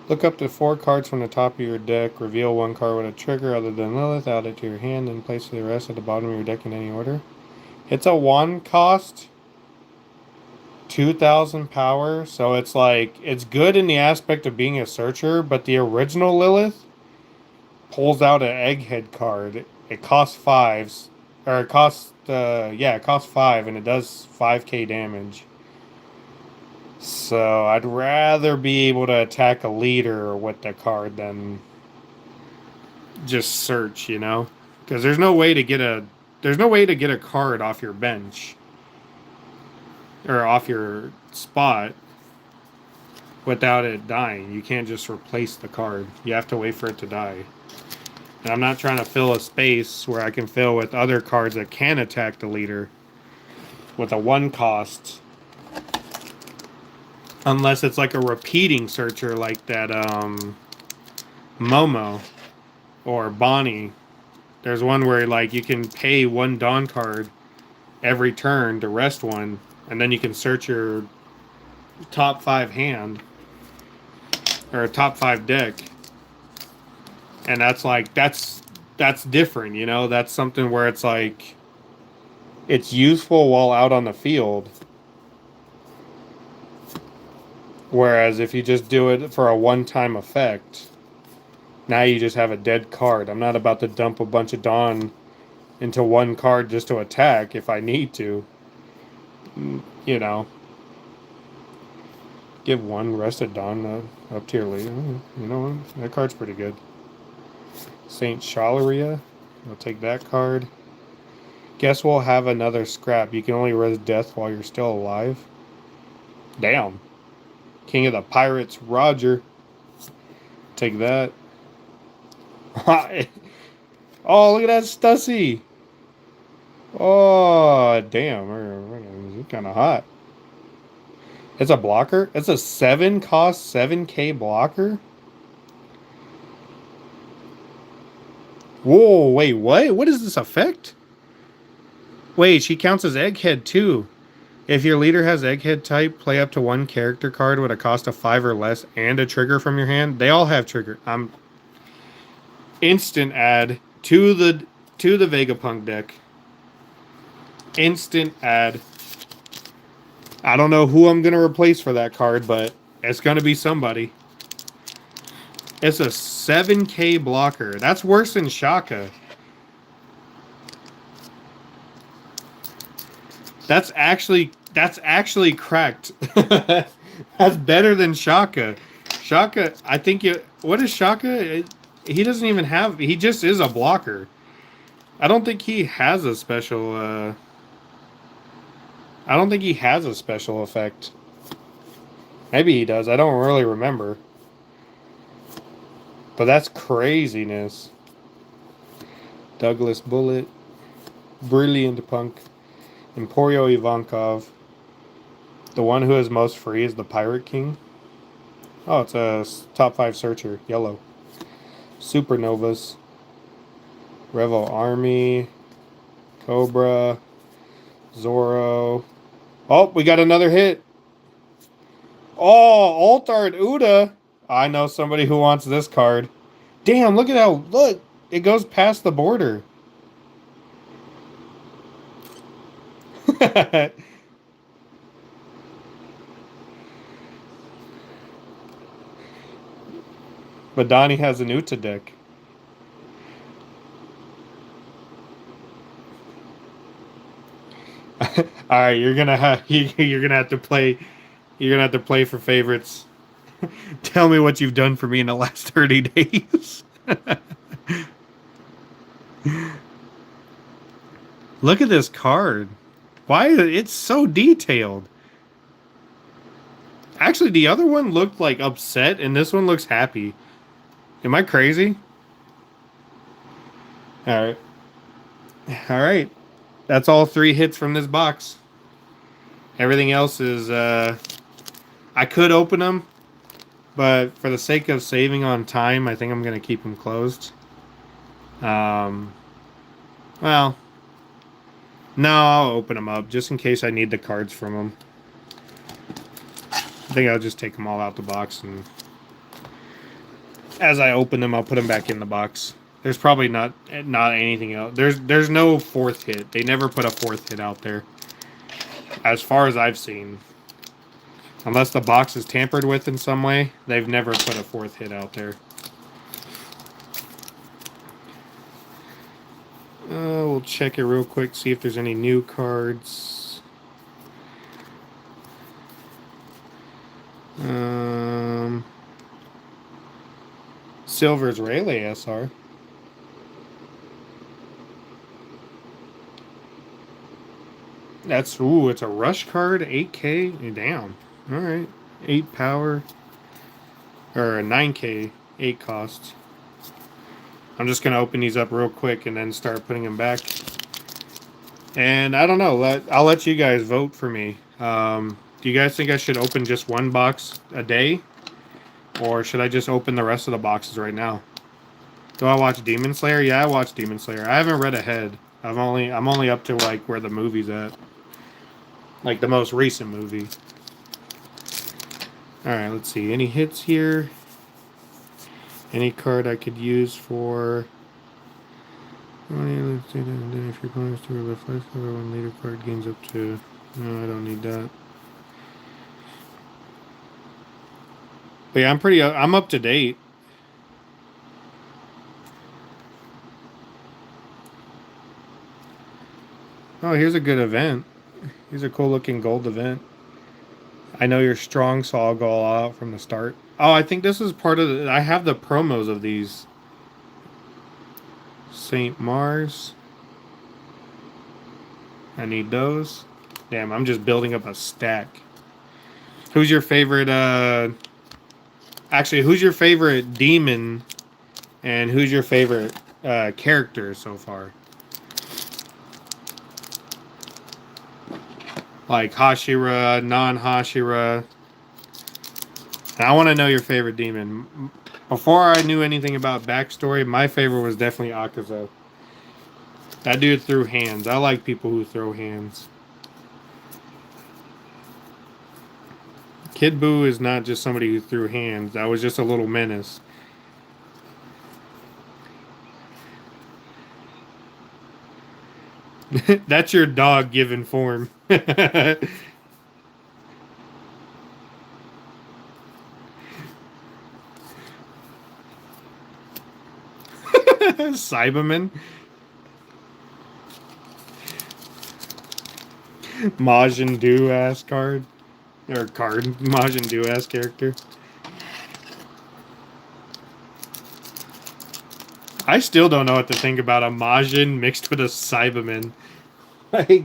Look up to 4 cards from the top of your deck. Reveal 1 card with a trigger other than Lilith. Add it to your hand and place the rest at the bottom of your deck in any order. It's a 1 cost. 2,000 power, so it's like, it's good in the aspect of being a searcher, but the original Lilith pulls out an egghead card. It costs fives, or it costs, yeah, it costs 5, and it does 5k damage. So I'd rather be able to attack a leader with the card than just search, you know? Because there's no way to get a card off your bench or off your spot without it dying. You can't just replace the card. You have to wait for it to die. And I'm not trying to fill a space where I can fill with other cards that can attack the leader with a 1 cost. Unless it's like a repeating searcher like that Momo or Bonnie. There's one where like you can pay 1 Dawn card every turn to rest 1, and then you can search your top 5 hand or top 5 deck. And that's like that's different, you know? That's something where it's like it's useful while out on the field. Whereas if you just do it for a one-time effect, now you just have a dead card. I'm not about to dump a bunch of Dawn into 1 card just to attack if I need to. You know. Give 1 rested Dawn up tier lead. You know what? That card's pretty good. Saint Chaleria. I'll take that card. Guess we'll have another scrap. You can only res death while you're still alive. Damn. King of the Pirates, Roger. Take that. Oh, look at that Stussy. Oh, damn. It's kind of hot. It's a blocker? It's a 7 cost 7k blocker? Whoa, wait, what? What is this effect? Wait, she counts as Egghead too. If your leader has Egghead type, play up to 1 character card with a cost of 5 or less and a trigger from your hand. They all have trigger. Instant add to the Vegapunk deck. Instant add. I don't know who I'm gonna replace for that card, but it's gonna be somebody. It's a 7k blocker. That's worse than Shaka. That's actually cracked. That's better than Shaka. Shaka, I think what is Shaka? He doesn't even have, he just is a blocker. I don't think he has a special I don't think he has a special effect. Maybe he does. I don't really remember. But that's craziness. Douglas Bullet. Brilliant Punk. Emporio Ivankov. The one who is most free is the Pirate King. Oh, it's a top 5 searcher. Yellow. Supernovas. Revo Army. Cobra. Zoro. Oh, we got another hit. Oh, Altard Uda. I know somebody who wants this card. Damn, look at how, look. It goes past the border. But Donnie has an Uta deck. All right, you're gonna have to play. You're gonna have to play for favorites. Tell me what you've done for me in the last 30 days. Look at this card. Why it's so detailed? Actually, the other one looked like upset, and this one looks happy. Am I crazy? All right. All right. That's all 3 hits from this box. Everything else is, I could open them, but for the sake of saving on time, I think I'm going to keep them closed. Well, no, I'll open them up just in case I need the cards from them. I think I'll just take them all out the box, and as I open them, I'll put them back in the box. There's probably not anything else. There's no 4th hit. They never put a 4th hit out there, as far as I've seen. Unless the box is tampered with in some way, they've never put a 4th hit out there. We'll check it real quick, see if there's any new cards. Silver's Rayleigh SR. That's, ooh, it's a rush card, 8K. Damn. Alright. 8 power. Or a 9K, 8 cost. I'm just going to open these up real quick and then start putting them back. And I don't know. I'll let you guys vote for me. Do you guys think I should open just one box a day? Or should I just open the rest of the boxes right now? Do I watch Demon Slayer? Yeah, I watch Demon Slayer. I haven't read ahead. I'm only up to like where the movie's at. Like the most recent movie. Alright, let's see. Any hits here? Any card I could use for... If your opponent's to reflect when later card gains up to... No, I don't need that. But yeah, I'm up to date. Oh, here's a good event. Here's a cool looking gold event. I know you're strong, so I'll go all out from the start. Oh, I think this is part of the... I have the promos of these. St. Mars. I need those. Damn, I'm just building up a stack. Who's your favorite, Actually, who's your favorite demon? And who's your favorite character so far? Like Hashira, non-Hashira. I want to know your favorite demon. Before I knew anything about backstory, my favorite was definitely Akaza. That dude threw hands. I like people who throw hands. Kid Buu is not just somebody who threw hands. That was just a little menace. That's your dog given form. Cyberman. Majin Buu ass card. Or card. Majin Buu ass character. I still don't know what to think about a Majin mixed with a Cyberman. Like,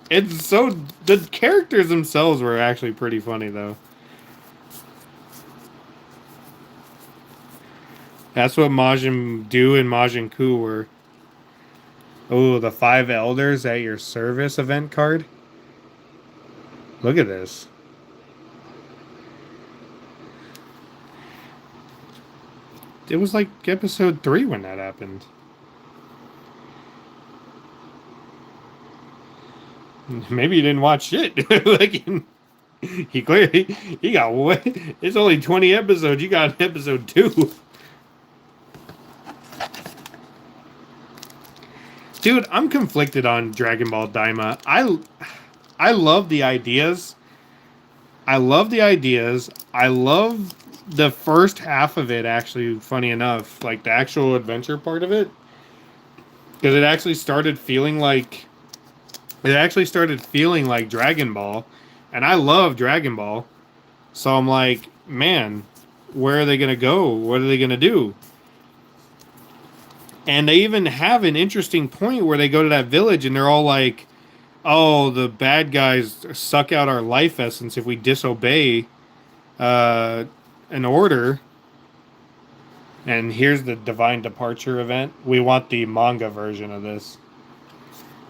it's so... The characters themselves were actually pretty funny, though. That's what Majin Buu and Majin Ku were. Oh, the 5 Elders at your service event card. Look at this. It was like episode 3 when that happened. Maybe you didn't watch shit. Like, he clearly... He got... It's only 20 episodes. You got episode 2. Dude, I'm conflicted on Dragon Ball Daima. I love the ideas. I love the first half of it, actually, funny enough. Like, the actual adventure part of it. Because it actually started feeling like... Dragon Ball. And I love Dragon Ball. So I'm like, man, where are they going to go? What are they going to do? And they even have an interesting point where they go to that village and they're all like, oh, the bad guys suck out our life essence if we disobey an order. And here's the Divine Departure event. We want the manga version of this.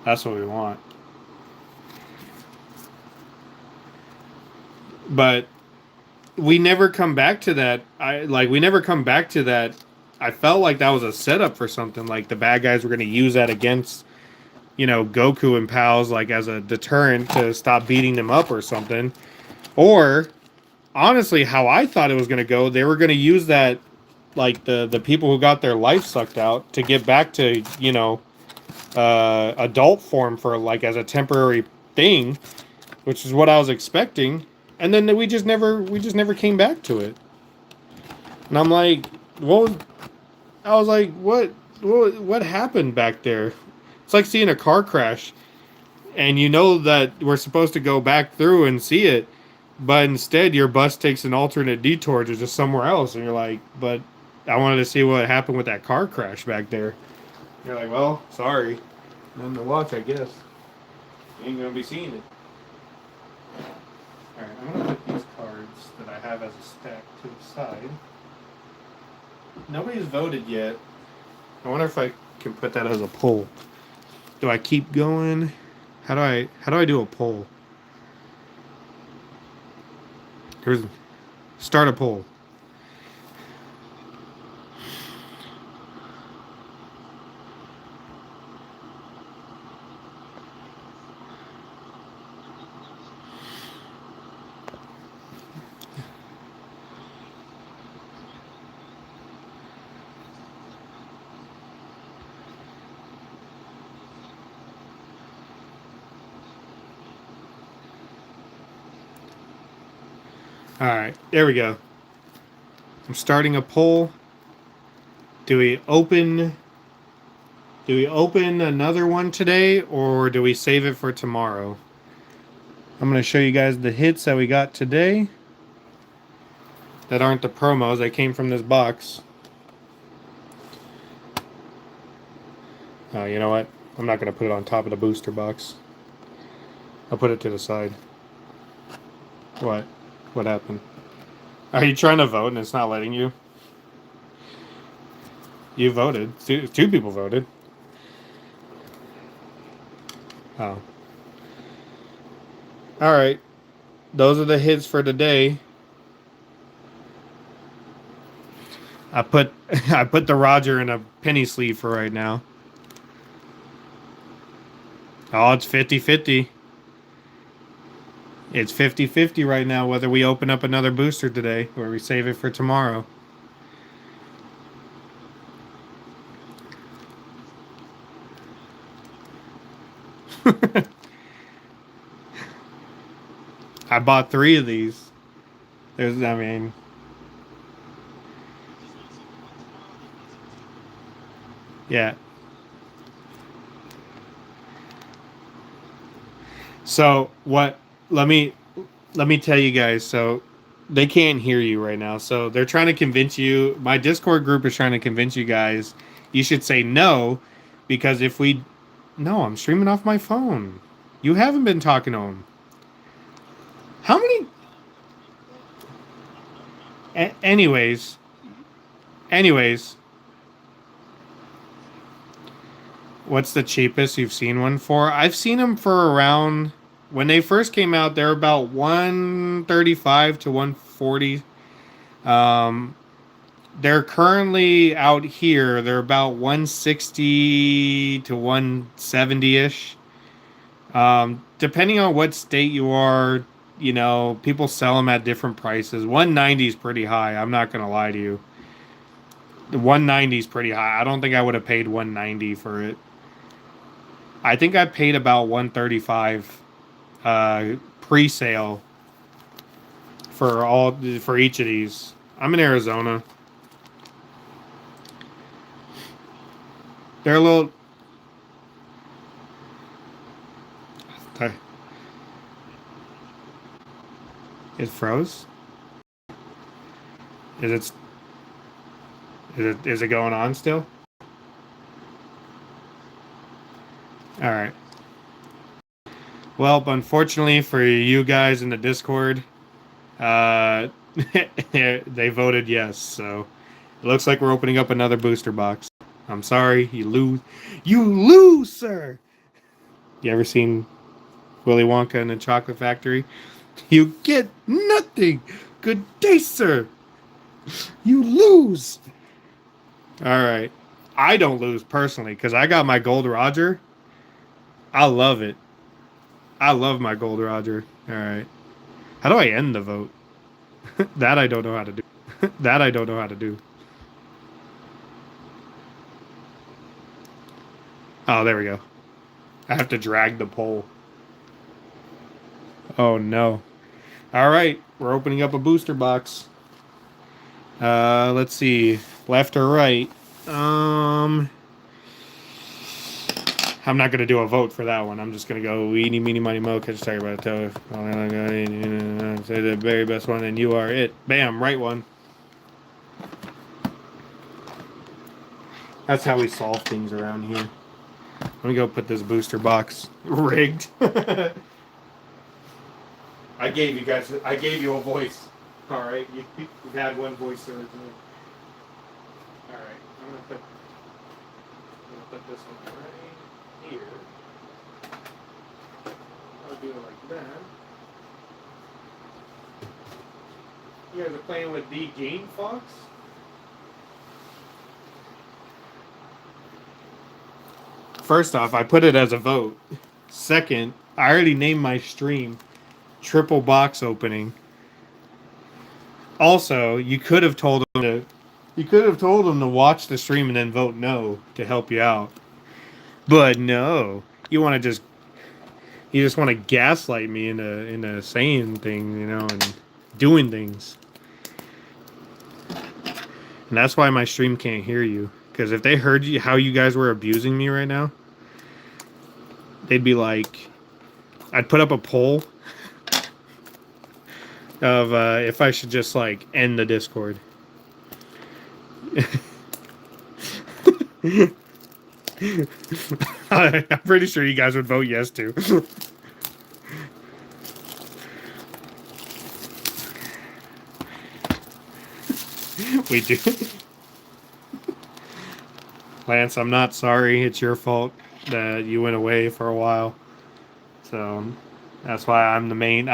That's what we want. But we never come back to that. We never come back to that. I felt like that was a setup for something. Like the bad guys were going to use that against, you know, Goku and pals, like as a deterrent to stop beating them up or something. Or, honestly, how I thought it was going to go, they were going to use that, like the people who got their life sucked out to get back to, you know, adult form for like as a temporary thing, which is what I was expecting. and then we just never came back to it. And I'm like, what was, I was like, what happened back there? It's like seeing a car crash, and you know that we're supposed to go back through and see it, but instead your bus takes an alternate detour to just somewhere else, and you're like, but I wanted to see what happened with that car crash back there. You're like, well, sorry. Nothing to watch, I guess. You ain't gonna be seeing it. Alright, I'm gonna put these cards that I have as a stack to the side. Nobody's voted yet. I wonder if I can put that as a poll. Do I keep going? How do I do a poll? Here's start a poll. Alright, there we go. I'm starting a poll. Do we open another one today, or do we save it for tomorrow? I'm going to show you guys the hits that we got today that aren't the promos. They came from this box. You know what? I'm not going to put it on top of the booster box. I'll put it to the side. What? What happened? Are you trying to vote and it's not letting you? You voted. Two people voted. Oh. Alright. Those are the hits for today. I put the Roger in a penny sleeve for right now. Oh, it's 50-50. It's 50-50 right now whether we open up another booster today or we save it for tomorrow. I bought 3 of these. I mean... Yeah. So, what... Let me tell you guys, so... They can't hear you right now, so they're trying to convince you... My Discord group is trying to convince you guys you should say no, because if we... No, I'm streaming off my phone. You haven't been talking to him. How many... Anyways... What's the cheapest you've seen one for? I've seen them for around... When they first came out, they're about 135 to 140. They're currently out here. They're about 160 to 170-ish. Depending on what state you are, you know, people sell them at different prices. 190 is pretty high. I'm not going to lie to you. 190 is pretty high. I don't think I would have paid 190 for it. I think I paid about 135 pre-sale for each of these. I'm in Arizona. They're a little... It froze? Is it going on still? Alright. Well, unfortunately for you guys in the Discord, they voted yes, so it looks like we're opening up another booster box. I'm sorry, you lose. You lose, sir! You ever seen Willy Wonka and the Chocolate Factory? You get nothing! Good day, sir! You lose! Alright. I don't lose personally, because I got my Gold Roger. I love it. I love my Gold Roger. Alright. How do I end the vote? That I don't know how to do. That I don't know how to do. Oh, there we go. I have to drag the poll. Oh, no. All right, we're opening up a booster box. Let's see, left or right. I'm not gonna do a vote for that one. I'm just gonna go eeny, meeny, miny, mo. Catch a tiger by the toe. Say the very best one, and you are it. Bam, right one. That's how we solve things around here. Let me go put this booster box rigged. I gave you a voice. All right, you've had one voice originally. All right, I'm gonna put this one right here. I'll do it like that. You guys are playing with the Game Fox? First off, I put it as a vote. Second, I already named my stream Triple Box Opening. Also, you could have told him to watch the stream and then vote no to help you out. But no, you just want to gaslight me into saying things, and doing things. And that's why my stream can't hear you. Because if they heard how you guys were abusing me right now, they'd be like, I'd put up a poll of if I should just like end the Discord. I'm pretty sure you guys would vote yes to. We do. Lance, I'm not sorry. It's your fault that you went away for a while. So that's why I'm the main man.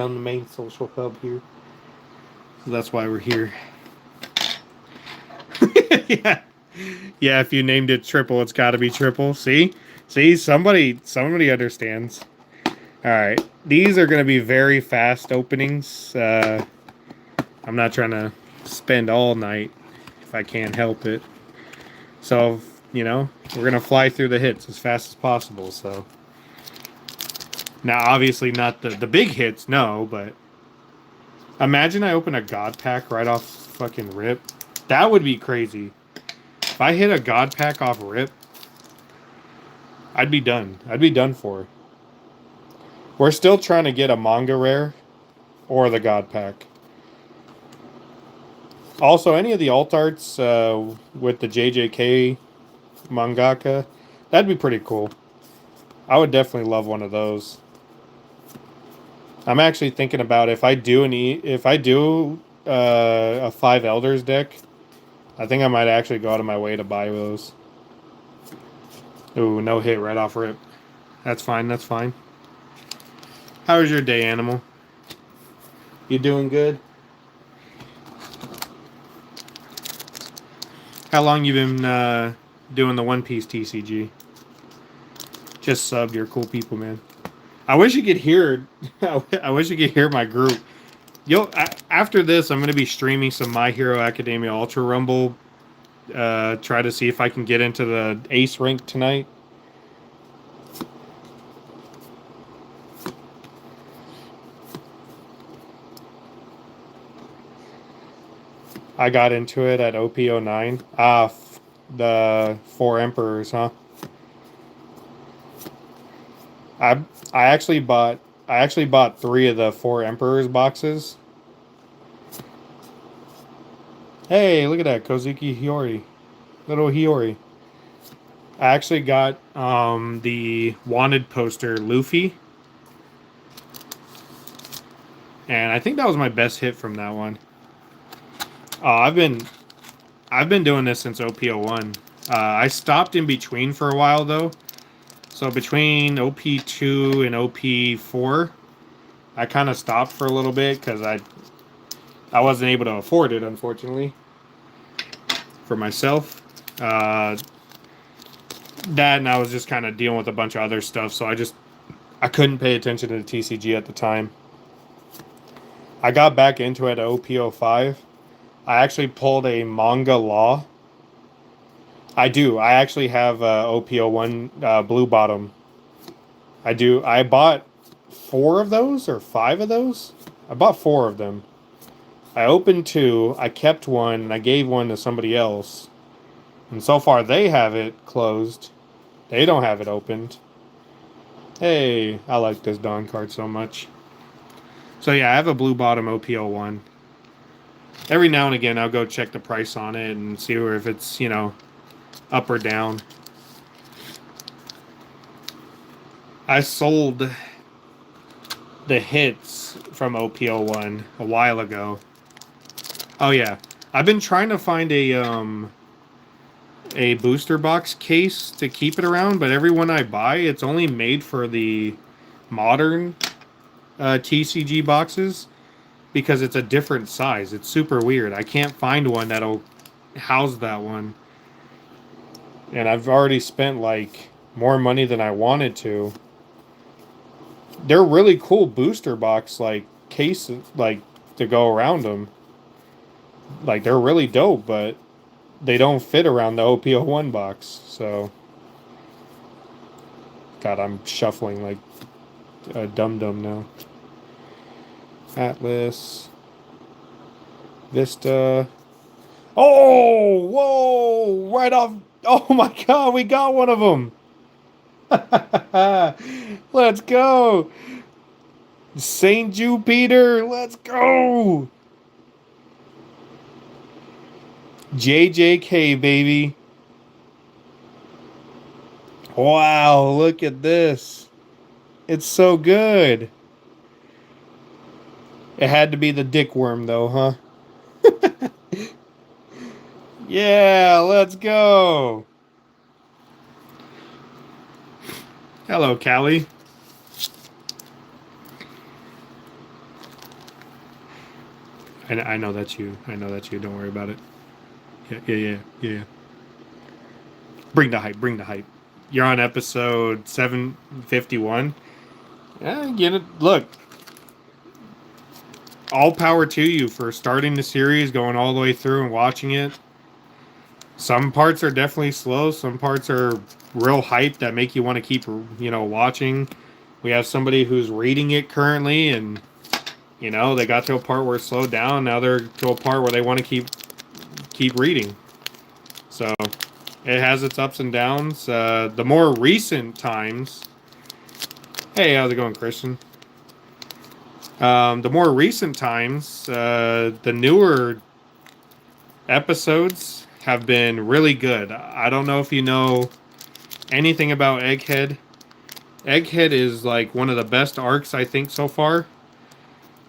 I'm the main social hub here. So that's why we're here. Yeah. Yeah, if you named it Triple, it's got to be Triple. See, somebody understands. All right, these are going to be very fast openings. I'm not trying to spend all night if I can't help it. So, we're going to fly through the hits as fast as possible. So now, obviously not the big hits, no, but imagine I open a God pack right off fucking rip. That would be crazy. If I hit a God pack off rip, I'd be done. I'd be done for. We're still trying to get a manga rare or the God pack. Also, any of the alt arts with the JJK mangaka, that'd be pretty cool. I would definitely love one of those. I'm actually thinking about if I do a 5 Elders deck, I think I might actually go out of my way to buy those. Ooh, no hit right off rip. That's fine, that's fine. How was your day, Animal? You doing good? How long you been doing the One Piece TCG? Just subbed. You're cool people, man. I wish you could hear. I wish you could hear my group. After this, I'm going to be streaming some My Hero Academia Ultra Rumble. Try to see if I can get into the Ace rank tonight. I got into it at OP09. The 4 Emperors, huh? I actually bought 3 of the 4 Emperors boxes. Hey, look at that, Kozuki Hiyori. Little Hiyori. I actually got the wanted poster Luffy. And I think that was my best hit from that one. I've been doing this since OP01. I stopped in between for a while though. So between OP2 and OP4, I kind of stopped for a little bit because I wasn't able to afford it, unfortunately, for myself. That and I was just kind of dealing with a bunch of other stuff, so I couldn't pay attention to the TCG at the time. I got back into it at OP05. I actually pulled a manga law. I do. I actually have OP01 Blue Bottom. I do. I bought 4 of those or 5 of those. I bought 4 of them. I opened 2. I kept 1, and I gave 1 to somebody else. And so far, they have it closed. They don't have it opened. Hey, I like this Dawn card so much. So yeah, I have a blue bottom OP01. Every now and again, I'll go check the price on it and see if it's, you know, up or down. I sold the hits from OP01 a while ago. Oh yeah, I've been trying to find a booster box case to keep it around, but every one I buy, it's only made for the modern TCG boxes because it's a different size. It's super weird. I can't find one that'll house that one. And I've already spent like more money than I wanted to. They're really cool booster box like cases like to go around them. Like they're really dope, but they don't fit around the OP01 box. So God, I'm shuffling like a dum-dum now. Atlas. Vista. Oh, whoa! Right off. Oh my God, we got one of them. Let's go. St. Jupiter, let's go. JJK, baby. Wow, look at this. It's so good. It had to be the dick worm, though, huh? Yeah, let's go. Hello, Callie. I know that's you. I know that's you. Don't worry about it. Yeah. Bring the hype. Bring the hype. You're on episode 751. Yeah, get it. Look. All power to you for starting the series, going all the way through and watching it. Some parts are definitely slow. Some parts are real hype that make you want to keep, you know, watching. We have somebody who's reading it currently, and you know they got to a part where it slowed down. Now they're to a part where they want to keep reading. So it has its ups and downs. The more recent times. Hey, how's it going, Christian? The more recent times, the newer episodes have been really good. I don't know if you know anything about Egghead. Egghead is like one of the best arcs I think so far,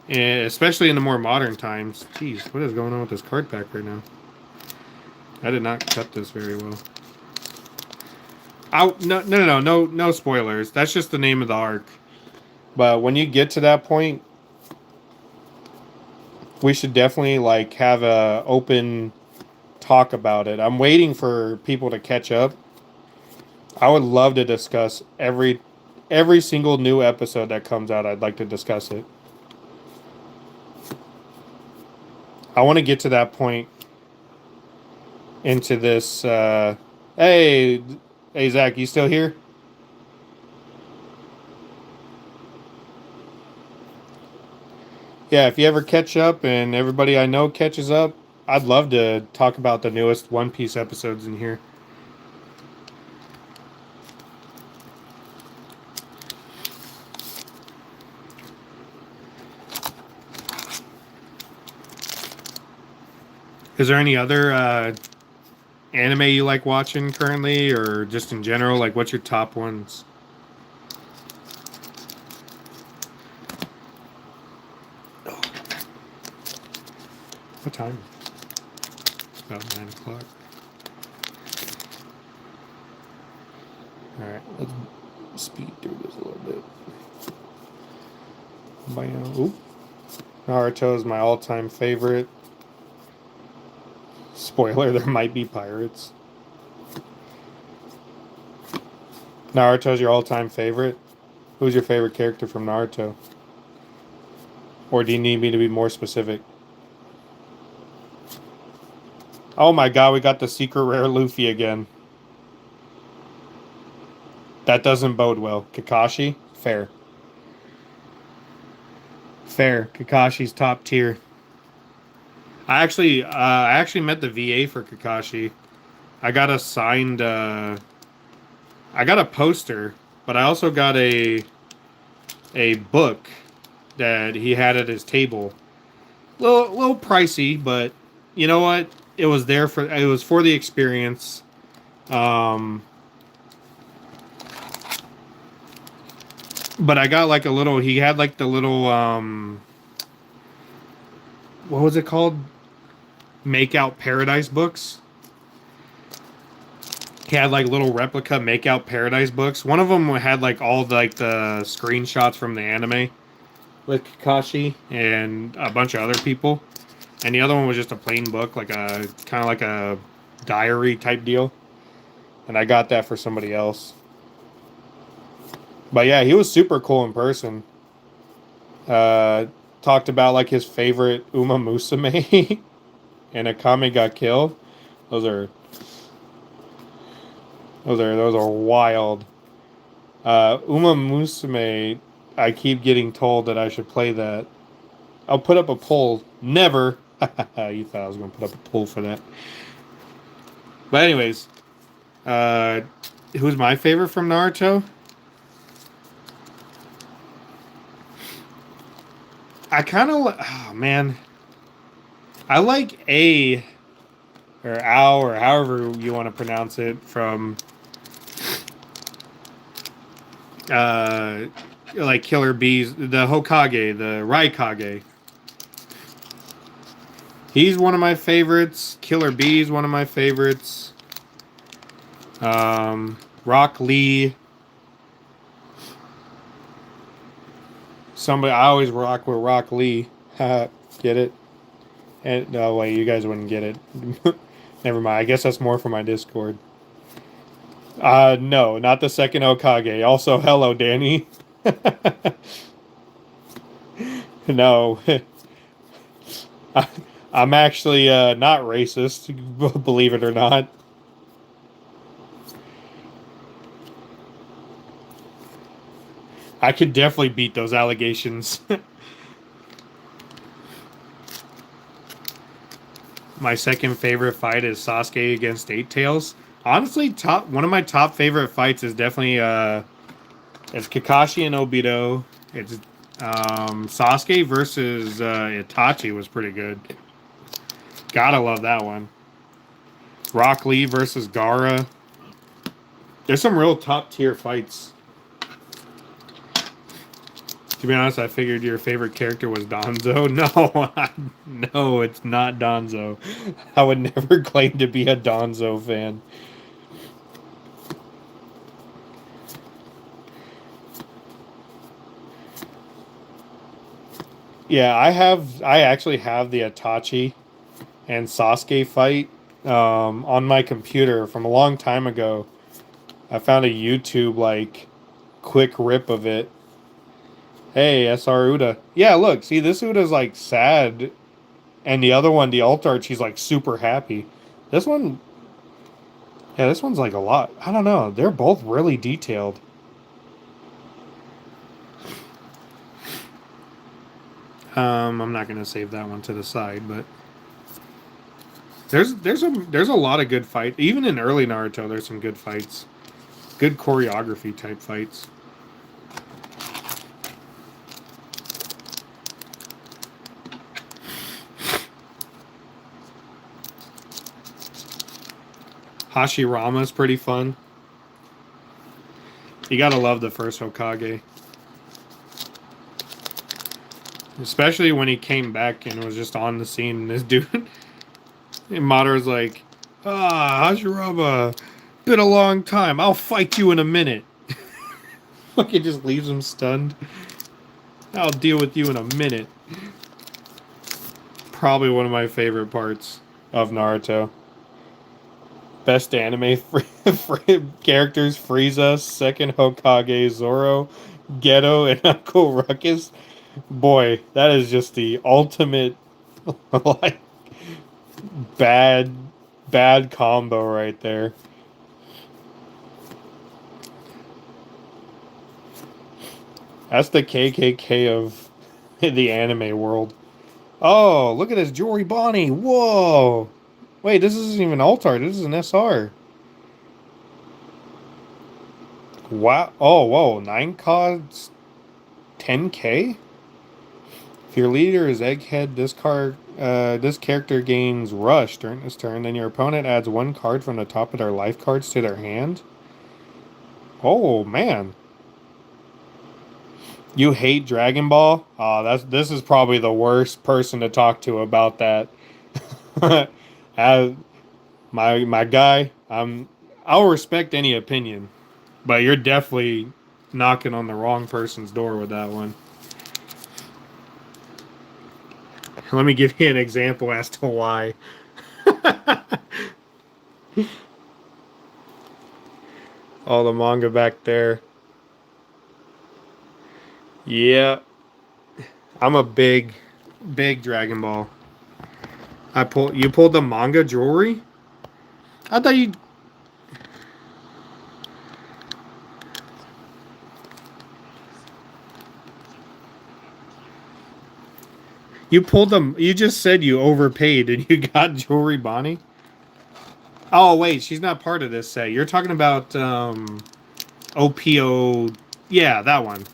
and especially in the more modern times. Jeez, what is going on with this card pack right now? I did not cut this very well. No spoilers. That's just the name of the arc. But when you get to that point, we should definitely like have a open talk about it. I'm waiting for people to catch up. I would love to discuss every single new episode that comes out. I'd like to discuss it. I want to get to that point into this. Hey, Zach, you still here? Yeah, if you ever catch up and everybody I know catches up, I'd love to talk about the newest One Piece episodes in here. Is there any other anime you like watching currently, or just in general? Like, what's your top ones? What time? It's about 9 o'clock. Alright, let's speed through this a little bit. Oop. Naruto is my all-time favorite. Spoiler, there might be pirates. Naruto's your all-time favorite? Who's your favorite character from Naruto? Or do you need me to be more specific? Oh my god, we got the secret rare Luffy again. That doesn't bode well. Kakashi? Fair. Fair. Kakashi's top tier. I actually met the VA for Kakashi. I got a signed. I got a poster, but I also got a book that he had at his table. Little pricey, but you know what? It was for the experience. Um, but I got like a little. He had like the little. What was it called? Makeout Paradise books. He had like little replica Makeout Paradise books. One of them had like all the screenshots from the anime with Kakashi and a bunch of other people, and the other one was just a plain book, like a kind of like a diary type deal. And I got that for somebody else. But yeah, he was super cool in person. Uh, Talked about like his favorite Uma Musume and Akame got killed. Those are those are wild. Uma Musume, I keep getting told that I should play that. I'll put up a poll. Never. You thought I was going to put up a poll for that. But anyways, uh, who's my favorite from Naruto? I kind of, oh man, I like A or Ao or however you want to pronounce it from uh, like Killer Bees, the Hokage, the Raikage. He's one of my favorites. Killer Bees, one of my favorites. Rock Lee. Somebody I always rock with Rock Lee. Get it? And no wait, you guys wouldn't get it. Never mind. I guess that's more for my Discord. No, not the second Hokage. Also, hello, Danny. No, I, I'm actually not racist, believe it or not. I could definitely beat those allegations. My second favorite fight is Sasuke against Eight Tails. Honestly, top one of my top favorite fights is definitely it's Kakashi and Obito. It's Sasuke versus Itachi was pretty good. Gotta love that one. Rock Lee versus Gaara. There's some real top tier fights. To be honest, I figured your favorite character was Danzo. No, no, it's not Danzo. I would never claim to be a Danzo fan. Yeah, I actually have the Itachi and Sasuke fight on my computer from a long time ago. I found a YouTube like quick rip of it. Hey, SR Uda. Yeah, look, see this Uda's like sad, and the other one, the Altart, she's like super happy. This one, yeah, this one's like a lot. I don't know. They're both really detailed. I'm not gonna save that one to the side, but there's a lot of good fight. Even in early Naruto, there's some good fights, good choreography type fights. Hashirama's pretty fun. You gotta love the first Hokage. Especially when he came back and was just on the scene. This dude, and Madara's like, Hashirama, been a long time. I'll fight you in a minute. Like he just leaves him stunned. I'll deal with you in a minute. Probably one of my favorite parts of Naruto. Best anime characters: Frieza, second Hokage, Zoro, Geto, and Uncle Ruckus. Boy, that is just the ultimate like bad combo right there. That's the KKK of the anime world. Oh, look at this Jory Bonnie. Whoa. Wait, this isn't even Altar. This is an SR. Wow. Oh, whoa. 9 cods, 10k? If your leader is Egghead, this character gains Rush during this turn. Then your opponent adds 1 card from the top of their life cards to their hand. Oh, man. You hate Dragon Ball? Oh, this is probably the worst person to talk to about that. My guy, I'll respect any opinion, but you're definitely knocking on the wrong person's door with that one. Let me give you an example as to why. All the manga back there. Yeah. I'm a big Dragon Ball. You pulled the manga jewelry? I thought you pulled them. You just said you overpaid and you got Jewelry Bonnie. Oh wait, she's not part of this set. You're talking about OPO. Yeah, that one.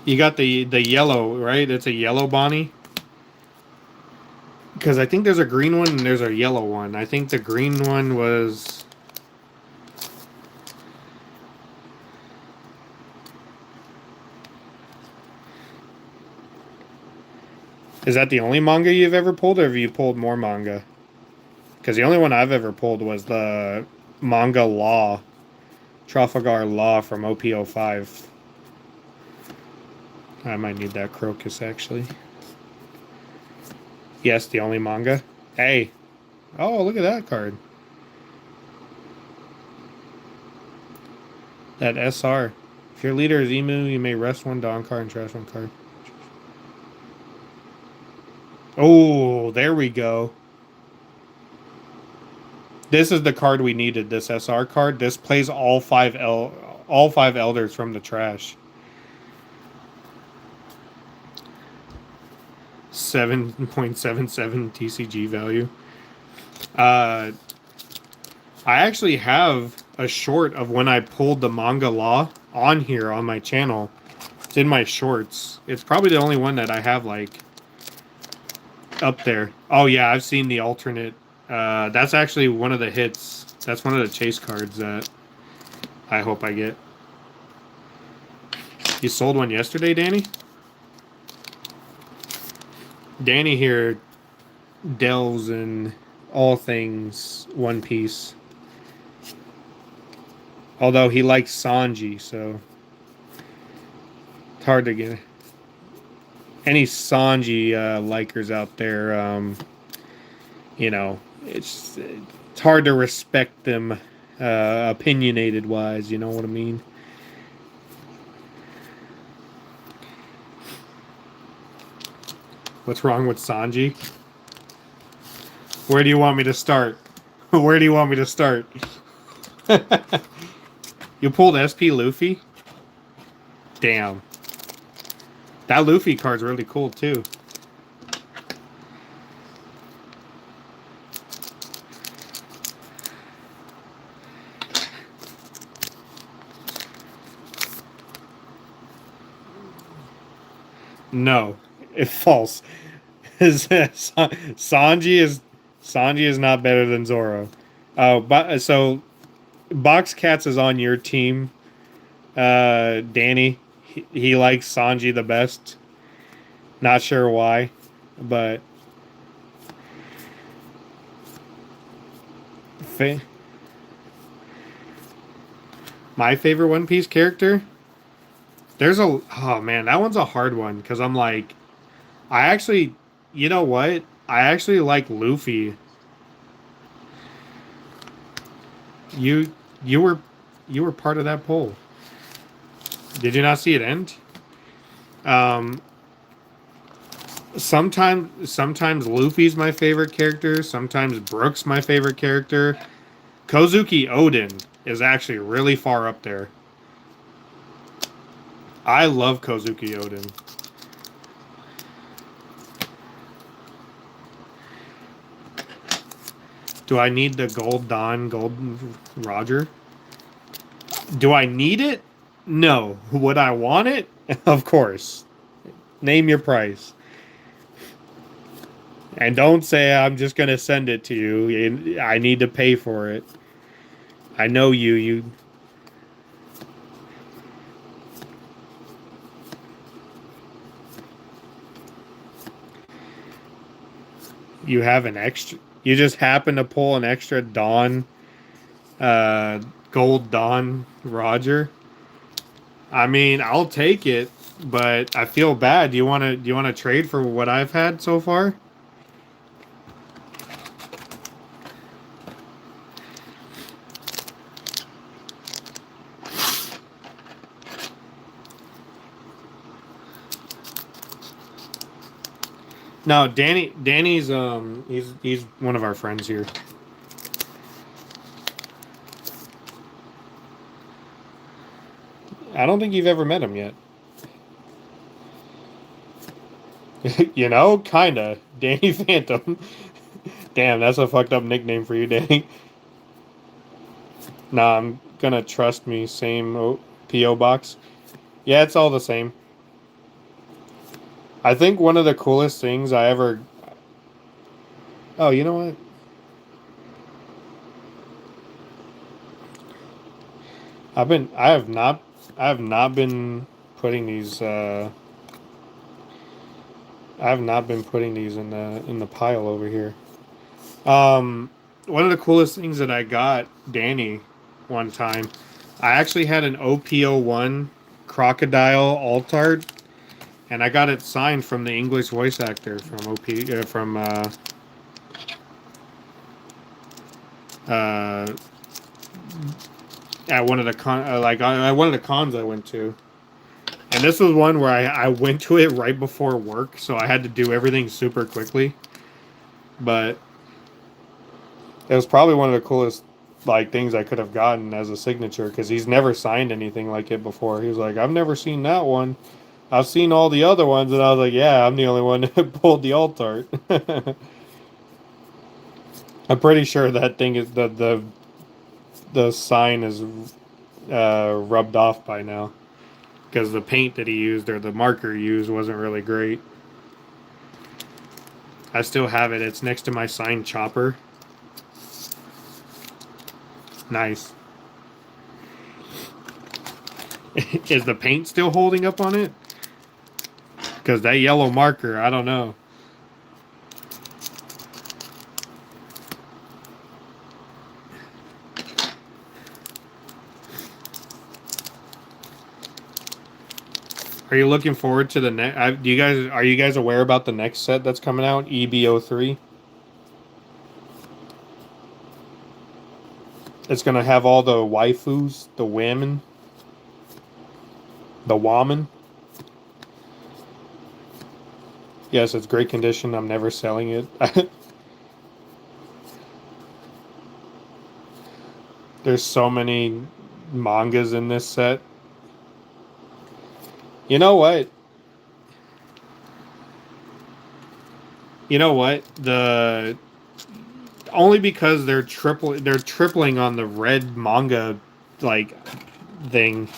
You got the yellow, right? It's a yellow Bonnie. Because I think there's a green one and there's a yellow one. I think the green one was... Is that the only manga you've ever pulled, or have you pulled more manga? Because the only one I've ever pulled was the manga Law. Trafalgar Law from OP05. I might need that Crocus, actually. Yes, the only manga. Hey. Oh, look at that card. That SR. If your leader is Emu, you may rest 1 Dawn card and trash 1 card. Oh, there we go. This is the card we needed, this SR card. This plays all 5 elders from the trash. 7.77 TCG value. I actually have a short of when I pulled the manga Law on here on my channel. It's in my shorts. It's probably the only one that I have, like, up there. Oh yeah, I've seen the alternate. That's actually one of the hits. That's one of the chase cards that I hope I get. You sold one yesterday, Danny? Danny here delves in all things One Piece. Although he likes Sanji, so it's hard to get any Sanji likers out there. You know, it's hard to respect them opinionated wise, you know what I mean? What's wrong with Sanji? Where do you want me to start? Where do you want me to start? You pulled SP Luffy? Damn. That Luffy card's really cool, too. No, it's false. Sanji is not better than Zoro. But so Box Cats is on your team, Danny. He likes Sanji the best. Not sure why, but my favorite One Piece character. Oh man, that one's a hard one because I'm like, you know what? I actually like Luffy. You were part of that poll. Did you not see it end? Sometimes Luffy's my favorite character. Sometimes Brook's my favorite character. Kozuki Oden is actually really far up there. I love Kozuki Oden. Do I need the Gold Dawn, Golden Roger? Do I need it? No. Would I want it? Of course. Name your price. And don't say I'm just going to send it to you. I need to pay for it. I know you. You have an extra. You just happen to pull an extra Dawn, Gold Dawn Roger. I mean, I'll take it, but I feel bad. Do you want to trade for what I've had so far? No, Danny's he's one of our friends here. I don't think you've ever met him yet. You know, kinda. Danny Phantom. Damn, that's a fucked up nickname for you, Danny. Nah, I'm gonna trust me. Same P.O. box. Yeah, it's all the same. I think one of the coolest things I ever... Oh, you know what? I have not been putting these, I have not been putting these in the pile over here. One of the coolest things that I got Danny one time, I actually had an OP01 Crocodile alt art, and I got it signed from the English voice actor from at one of the at one of the cons I went to. And this was one where I went to it right before work, so I had to do everything super quickly. But it was probably one of the coolest things I could have gotten as a signature, because he's never signed anything like it before. He was like, I've never seen that one. I've seen all the other ones, and I was like, yeah, I'm the only one that pulled the alt art. I'm pretty sure that thing is the sign is rubbed off by now, because the paint that he used, or the marker he used, wasn't really great. I still have it. It's next to my signed chopper. Nice. Is the paint still holding up on it? Because that yellow marker, I don't know. Are you looking forward to the next? Are you guys aware about the next set that's coming out? EB03. It's gonna have all the waifus, the women, the woman. Yes, it's great condition. I'm never selling it. There's so many mangas in this set. You know what? You know what? Only because they're tripling on the red manga thing.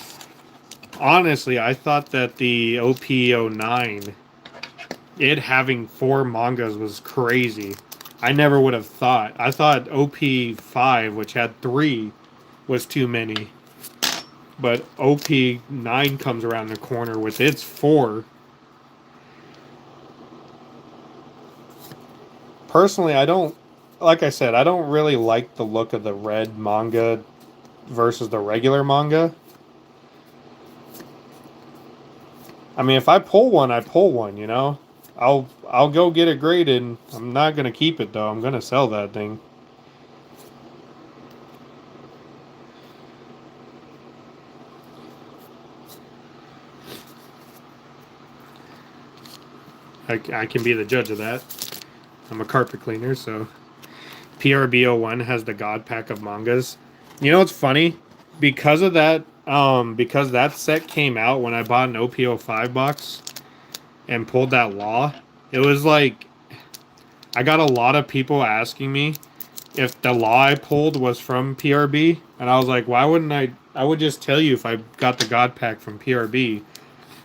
Honestly, I thought that the OP09, it having 4 mangas, was crazy. I never would have thought. I thought OP5, which had 3, was too many. But OP9 comes around the corner with its 4. Personally, I don't... Like I said, I don't really like the look of the red manga versus the regular manga. I mean, if I pull one, I pull one, you know? I'll go get it graded. I'm not going to keep it, though. I'm going to sell that thing. I can be the judge of that. I'm a carpet cleaner, so... PRB01 has the God Pack of mangas. You know what's funny? Because of that, because that set came out when I bought an OP05 box and pulled that law, it was like I got a lot of people asking me if the law I pulled was from PRB, and I was like, why wouldn't I? I would just tell you if I got the God Pack from PRB,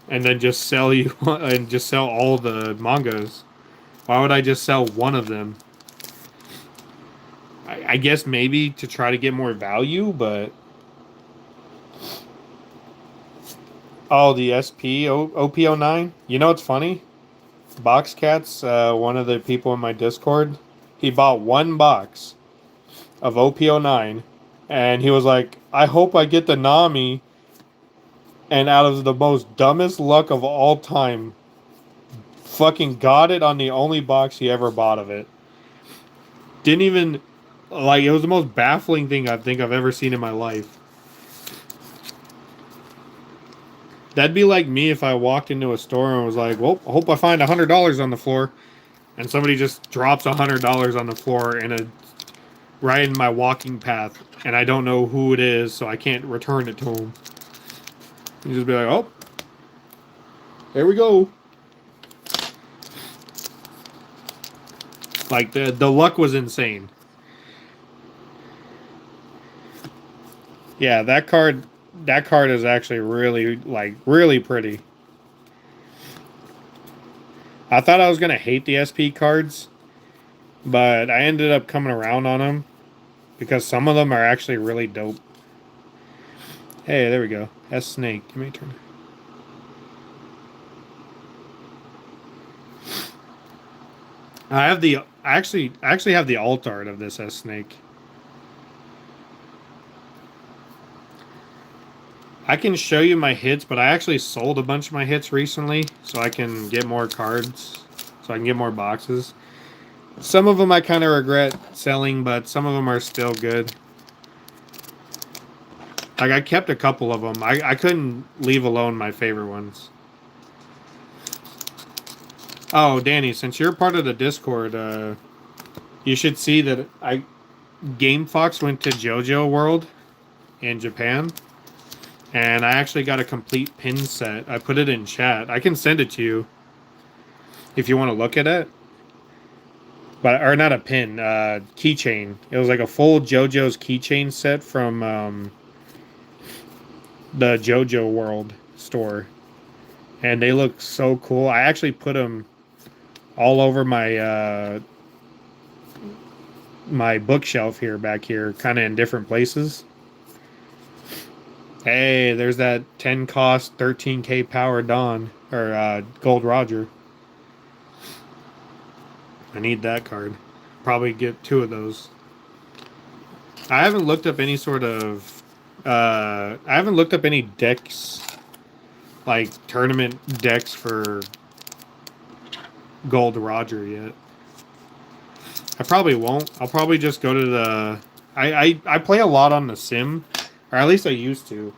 and then just sell you and just sell all the mangas. Why would I just sell one of them? I guess maybe to try to get more value, but oh, the SP OP09. You know what's funny? Boxcats, one of the people in my Discord, he bought one box of OP09, and he was like, "I hope I get the Nami." And out of the most dumbest luck of all time, fucking got it on the only box he ever bought of it. Didn't even like it was the most baffling thing I think I've ever seen in my life. That'd be like me if I walked into a store and was like, "Well, I hope I find $100 on the floor," and somebody just drops $100 on the floor in a right in my walking path, and I don't know who it is, so I can't return it to them. You just be like, "Oh, there we go." Like the luck was insane. Yeah, that card is actually really like really pretty. I thought I was gonna hate the SP cards, but I ended up coming around on them because some of them are actually really dope. Hey, there we go. S Snake. Give me a turn. I have the I actually have the alt art of this S Snake. I can show you my hits, but I actually sold a bunch of my hits recently, so I can get more cards, so I can get more boxes. Some of them I kind of regret selling, but some of them are still good. Like, I kept a couple of them. I couldn't leave alone my favorite ones. Oh, Danny, since you're part of the Discord, you should see that Game Fox went to JoJo World in Japan, and I actually got a complete pin set. I put it in chat. I can send it to you if you want to look at it. But or not a pin, keychain. It was like a full JoJo's keychain set from the JoJo World store, and they look so cool. I actually put them all over my bookshelf here, back here, kind of in different places. Hey, there's that 10 cost 13k power Dawn or Gold Roger. I need that card. Probably get 2 of those. I haven't looked up any sort of I haven't looked up any decks, like tournament decks for Gold Roger yet. I probably won't. I'll probably just go to the I play a lot on the sim, or at least I used to.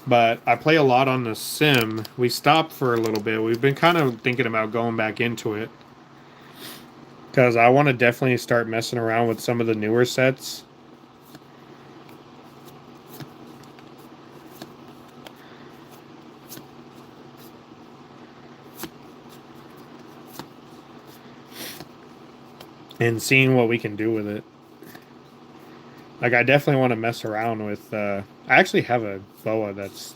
But I play a lot on the sim. We stopped for a little bit. We've been kind of thinking about going back into it, because I want to definitely start messing around with some of the newer sets. And seeing what we can do with it. Like, I definitely want to mess around with... I actually have a boa that's...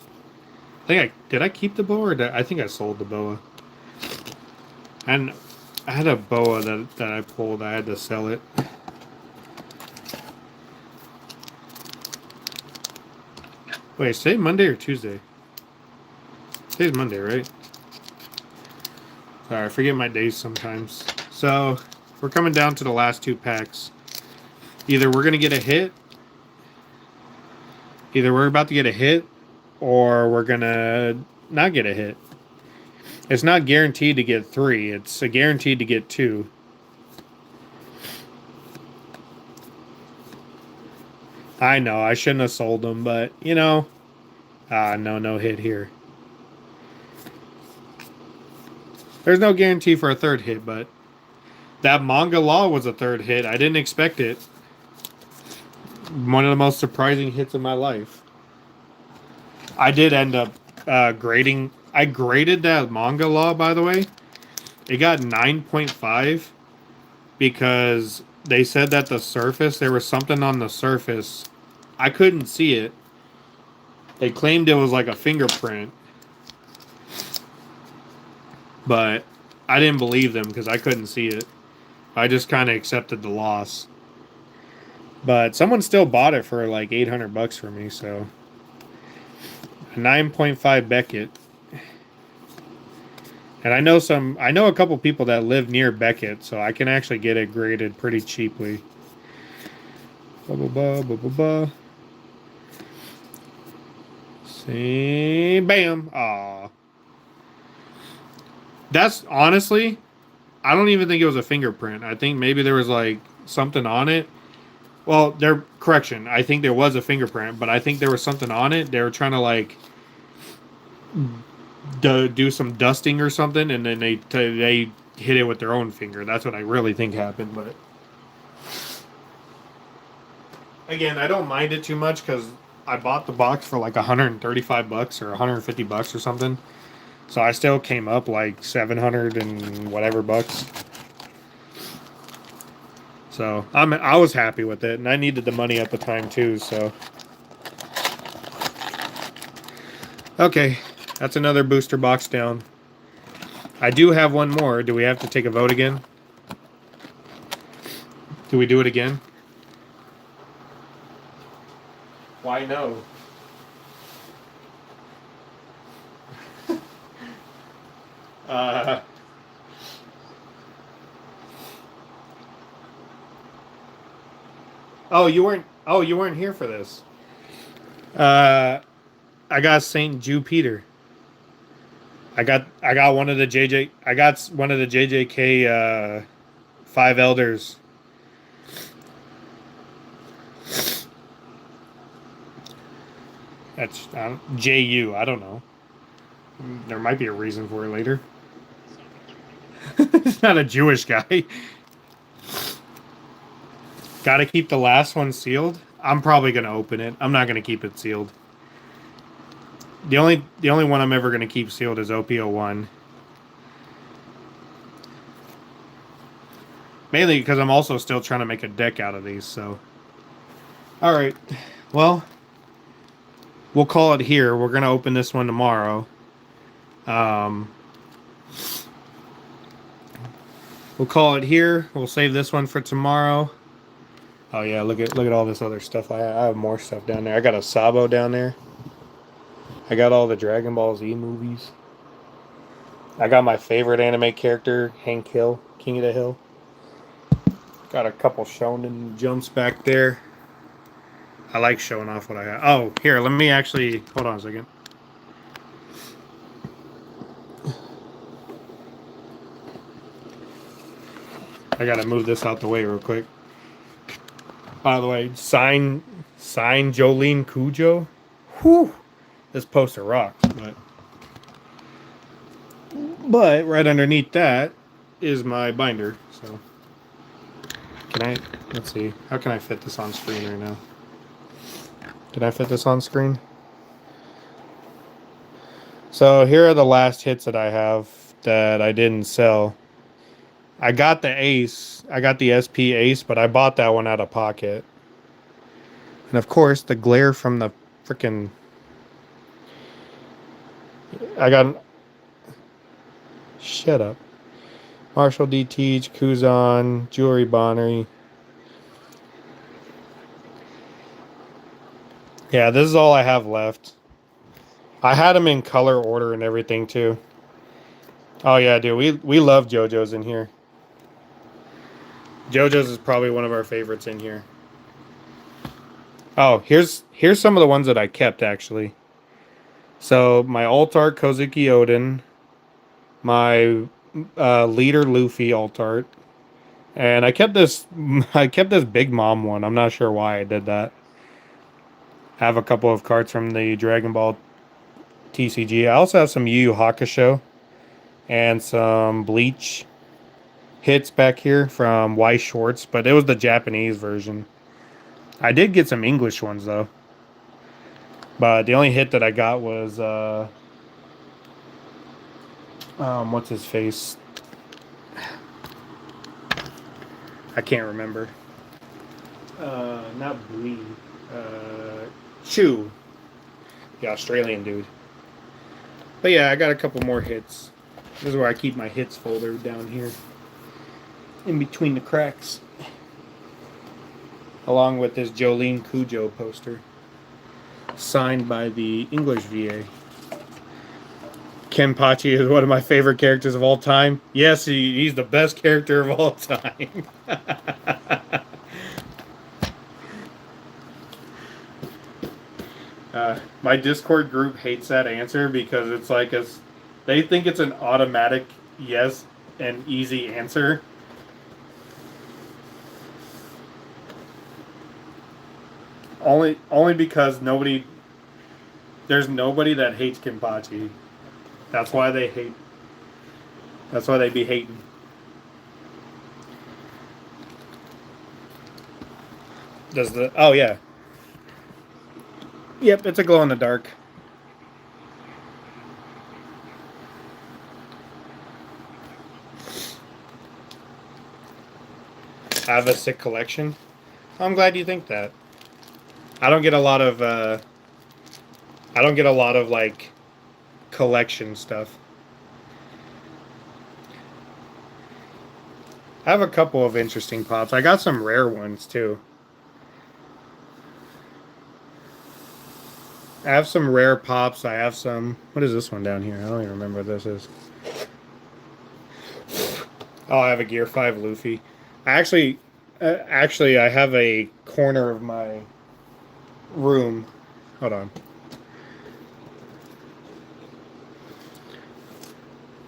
Did I keep the boa, or I think I sold the boa. And I had a boa that I pulled. I had to sell it. Wait, is today Monday or Tuesday? Today's Monday, right? Sorry, I forget my days sometimes. So, we're coming down to the last 2 packs. Either we're going to get a hit. Either we're about to get a hit, or we're going to not get a hit. It's not guaranteed to get 3. It's a guaranteed to get 2. I know, I shouldn't have sold them, but, you know. No hit here. There's no guarantee for a 3rd hit, but that manga law was a 3rd hit. I didn't expect it. one of the most surprising hits of my life. I did end up grading. I graded that manga law, by the way. It got 9.5 because they said that the surface, there was something on the surface. I couldn't see it. They claimed it was like a fingerprint, but I didn't believe them because I couldn't see it. I just kind of accepted the loss. But someone still bought it for like $800 for me, so 9.5 Beckett. And I know a couple people that live near Beckett, so I can actually get it graded pretty cheaply. See, bam. Aw. That's honestly, I don't even think it was a fingerprint. I think maybe there was like something on it. Well, correction. I think there was a fingerprint, but I think there was something on it. They were trying to like do some dusting or something, and then they hit it with their own finger. That's what I really think happened. But again, I don't mind it too much because I bought the box for like $135 or $150 or something. So I still came up like 700 and whatever bucks. So I was happy with it, and I needed the money at the time too. So okay, that's another booster box down. I do have one more. Do we have to take a vote again? Do we do it again? Why no? Oh, you weren't. Oh, you weren't here for this. I got Saint Jupiter. I got one of the JJ. I got one of the JJK five elders. That's JU. I don't know. There might be a reason for it later. It's not a Jewish guy. Got to keep the last one sealed. I'm probably gonna open it. I'm not gonna keep it sealed. The only one I'm ever gonna keep sealed is OP01. Mainly because I'm also still trying to make a deck out of these. So, all right. Well, we'll call it here. We're gonna open this one tomorrow. We'll call it here. We'll save this one for tomorrow. Oh yeah, look at all this other stuff. I have more stuff down there. I got a Sabo down there. I got all the Dragon Ball Z movies. I got my favorite anime character, Hank Hill, King of the Hill. Got a couple shonen jumps back there. I like showing off what I have. Oh, here, let me actually hold on a second. I gotta move this out the way real quick. By the way, sign Jolene Cujo. Whew, this poster rocks. But right underneath that is my binder. So let's see, how can I fit this on screen right now? Can I fit this on screen? So here are the last hits that I have that I didn't sell. I got the Ace. I got the SP Ace, but I bought that one out of pocket. And of course, the glare from the freaking... I got... Shut up. Marshall D. Teach, Kuzan, Jewelry Bonnery. Yeah, this is all I have left. I had them in color order and everything too. Oh yeah, dude, we love JoJo's in here. JoJo's is probably one of our favorites in here. Oh, here's some of the ones that I kept actually. So my alt art Kozuki Oden, my leader Luffy alt art, and I kept this Big Mom one. I'm not sure why I did that. I have a couple of cards from the Dragon Ball TCG. I also have some Yu Yu Hakusho and some Bleach hits back here from Y Shorts, but it was the Japanese version. I did get some English ones though, but the only hit that I got was what's his face? I can't remember. Not Blee. Chew, the Australian dude. But yeah, I got a couple more hits. This is where I keep my hits folder down here, in between the cracks, along with this Jolene Cujo poster, signed by the English VA. Kenpachi is one of my favorite characters of all time. Yes, he's the best character of all time. My Discord group hates that answer because it's like they think it's an automatic yes and easy answer. Only because there's nobody that hates Kenpachi. That's why they hate. That's why they be hating. Oh yeah. Yep, it's a glow in the dark. I have a sick collection. I'm glad you think that. I don't get a lot of like collection stuff. I have a couple of interesting pops. I got some rare ones too. I have some rare pops. I have some. What is this one down here? I don't even remember what this is. Oh, I have a Gear 5 Luffy. Actually, I have a corner of my room. Hold on.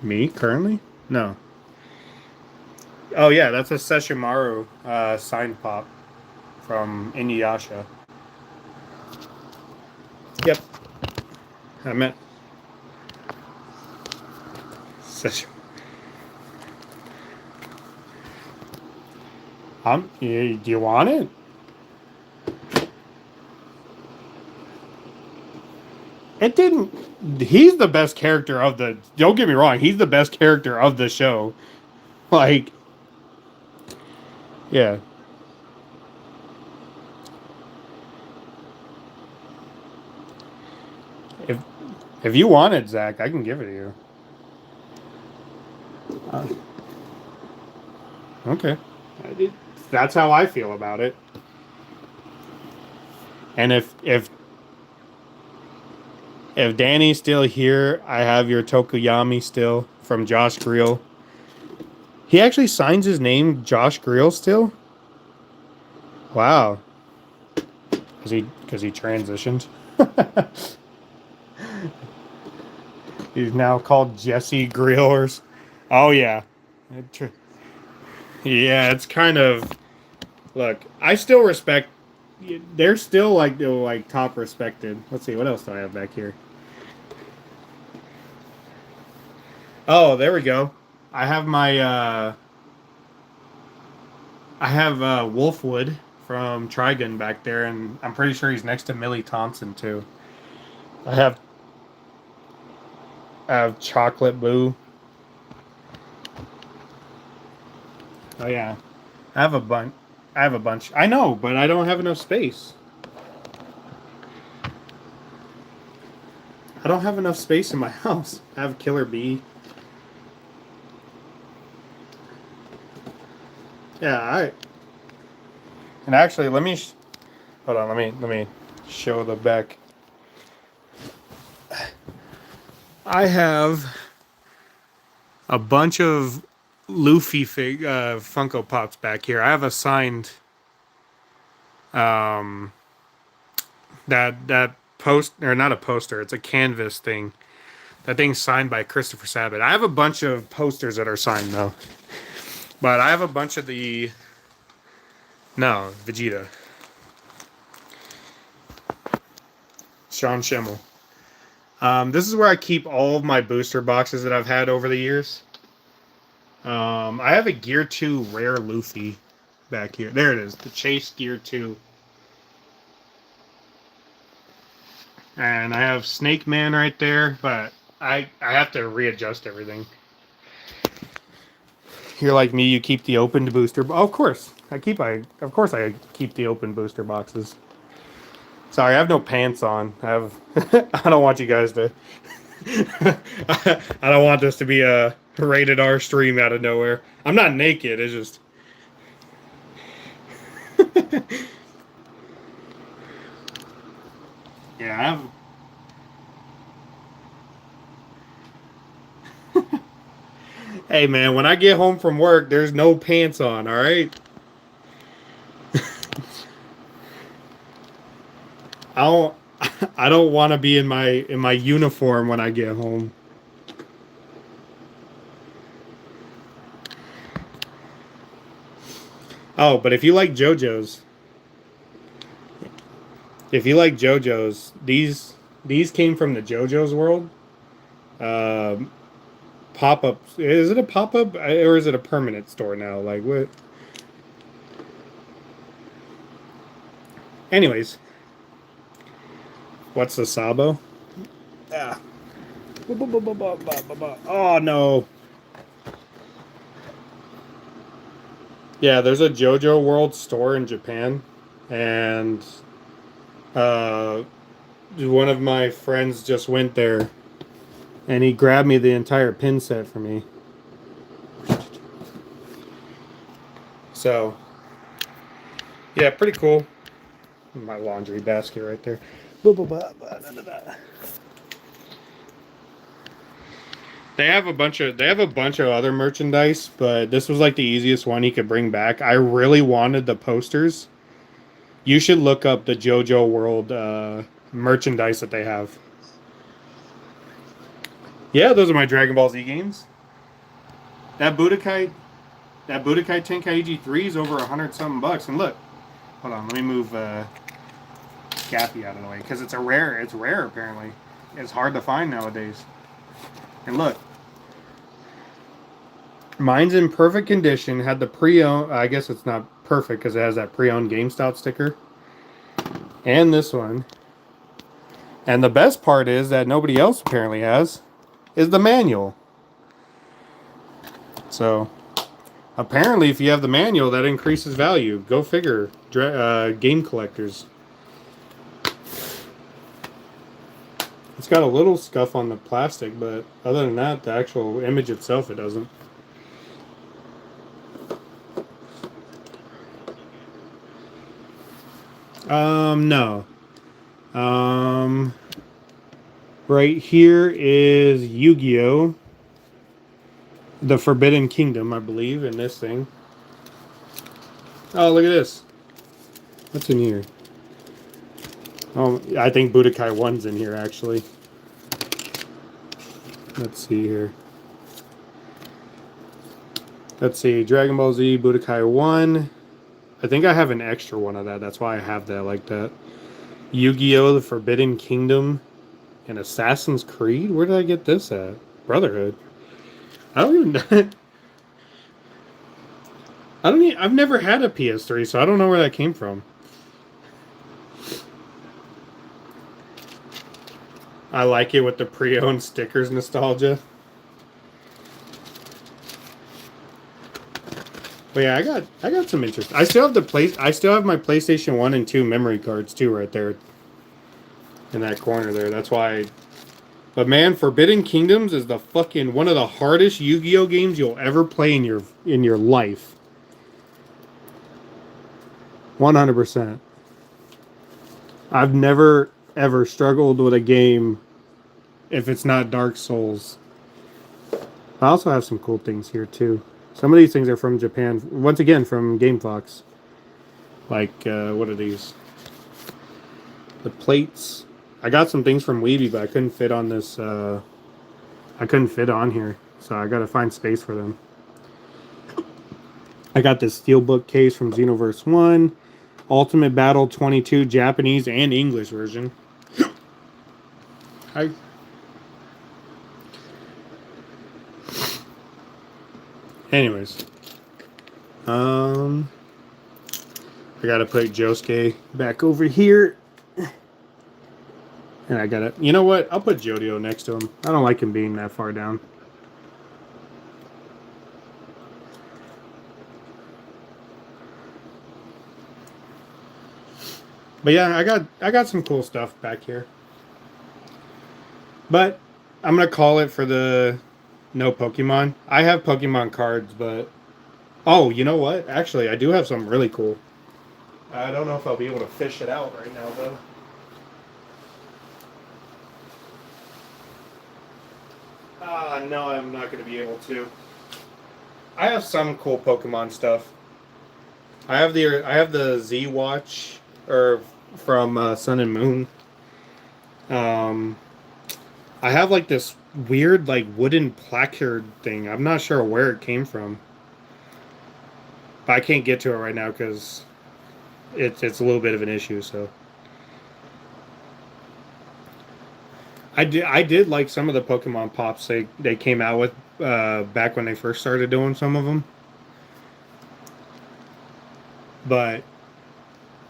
Me currently? No. Oh yeah, that's a Sesshomaru signed pop from Inuyasha. Yep. I meant Sesshomaru. Do you want it? It didn't. He's the best character of the. Don't get me wrong. He's the best character of the show. Like, yeah. If you want it, Zach, I can give it to you. Okay. That's how I feel about it. And if Danny's still here, I have your Tokuyami still from Josh Greel. He actually signs his name Josh Greel still? Wow. Because he transitioned. He's now called Jesse Greelers. Oh yeah. Yeah, it's kind of. Look, I still respect. They're still like top respected. Let's see, what else do I have back here? Oh, there we go. I have my. I have Wolfwood from Trigun back there, and I'm pretty sure he's next to Millie Thompson too. I have Chocolate Boo. Oh yeah, I have a bunch. I have a bunch. I know, but I don't have enough space. I don't have enough space in my house. I have Killer Bee. Yeah, and actually, hold on. Let me show the back. I have a bunch of Luffy Funko Pops back here. I have a signed that post, or not a poster, it's a canvas thing. That thing's signed by Christopher Sabat. I have a bunch of posters that are signed though. But I have a bunch of the Vegeta. Sean Schimmel. This is where I keep all of my booster boxes that I've had over the years. I have a Gear 2 Rare Luffy back here. There it is. The Chase Gear 2. And I have Snake Man right there, but I have to readjust everything. You're like me, you keep the opened booster. Oh, of course, I keep the open booster boxes. Sorry, I have no pants on. I don't want you guys to. I don't want this to be a rated R stream out of nowhere. I'm not naked. It's just. Yeah, I have. Hey man, when I get home from work, there's no pants on. All right. I don't. I don't want to be in my uniform when I get home. Oh, but if you like JoJo's, these came from the JoJo's world. Um, Pop up. Is it a pop up or is it a permanent store now? Like what? Anyways, what's the Sabo? Yeah. Oh no. Yeah, there's a JoJo World store in Japan, and uh, one of my friends just went there, and he grabbed me the entire pin set for me. So, yeah, pretty cool. My laundry basket right there. They have a bunch of other merchandise, but this was like the easiest one he could bring back. I really wanted the posters. You should look up the JoJo World merchandise that they have. Yeah, those are my Dragon Ball Z games. That Budokai Tenkaichi 3 is over 100 something bucks. And look, hold on, let me move Gappy out of the way because it's rare apparently. It's hard to find nowadays. And look, mine's in perfect condition. Had the pre-owned. I guess it's not perfect because it has that pre-owned GameStop sticker. And this one. And the best part is that nobody else apparently has is the manual. So apparently, if you have the manual, that increases value. Go figure. Game collectors. It's got a little scuff on the plastic, but other than that, the actual image itself, it doesn't. No. Right here is Yu-Gi-Oh! The Forbidden Kingdom, I believe, in this thing. Oh, look at this. What's in here? Oh, I think Budokai 1's in here, actually. Let's see here. Let's see. Dragon Ball Z, Budokai 1. I think I have an extra one of that. That's why I have that like that. Yu-Gi-Oh! The Forbidden Kingdom and Assassin's Creed? Where did I get this at? Brotherhood. I don't even... I've never had a PS3, so I don't know where that came from. I like it with the pre-owned stickers nostalgia. But yeah, I got some interest. I still have my PlayStation 1 and 2 memory cards too right there. In that corner there. That's why But man, Forbidden Kingdoms is the fucking one of the hardest Yu-Gi-Oh games you'll ever play in your life. 100%. I've never ever struggled with a game if it's not Dark Souls. I also have some cool things here too. Some of these things are from Japan. Once again, from GameFox. Like, what are these? The plates. I got some things from Weeby, but I couldn't fit on this. I couldn't fit on here, so I gotta find space for them. I got this steelbook case from Xenoverse 1. Ultimate Battle 22 Japanese and English version. Anyways. I gotta put Josuke back over here. And I got it. You know what? I'll put Jodio next to him. I don't like him being that far down. But yeah, I got some cool stuff back here. But I'm gonna call it for the no Pokemon. I have Pokemon cards, but oh, you know what? Actually, I do have something really cool. I don't know if I'll be able to fish it out right now, though. No, I'm not going to be able to. I have some cool Pokemon stuff. I have the Z Watch or from Sun and Moon. Um, I have like this weird like wooden placard thing. I'm not sure where it came from, but I can't get to it right now because it's a little bit of an issue. So I did like some of the Pokemon pops they came out with back when they first started doing some of them, but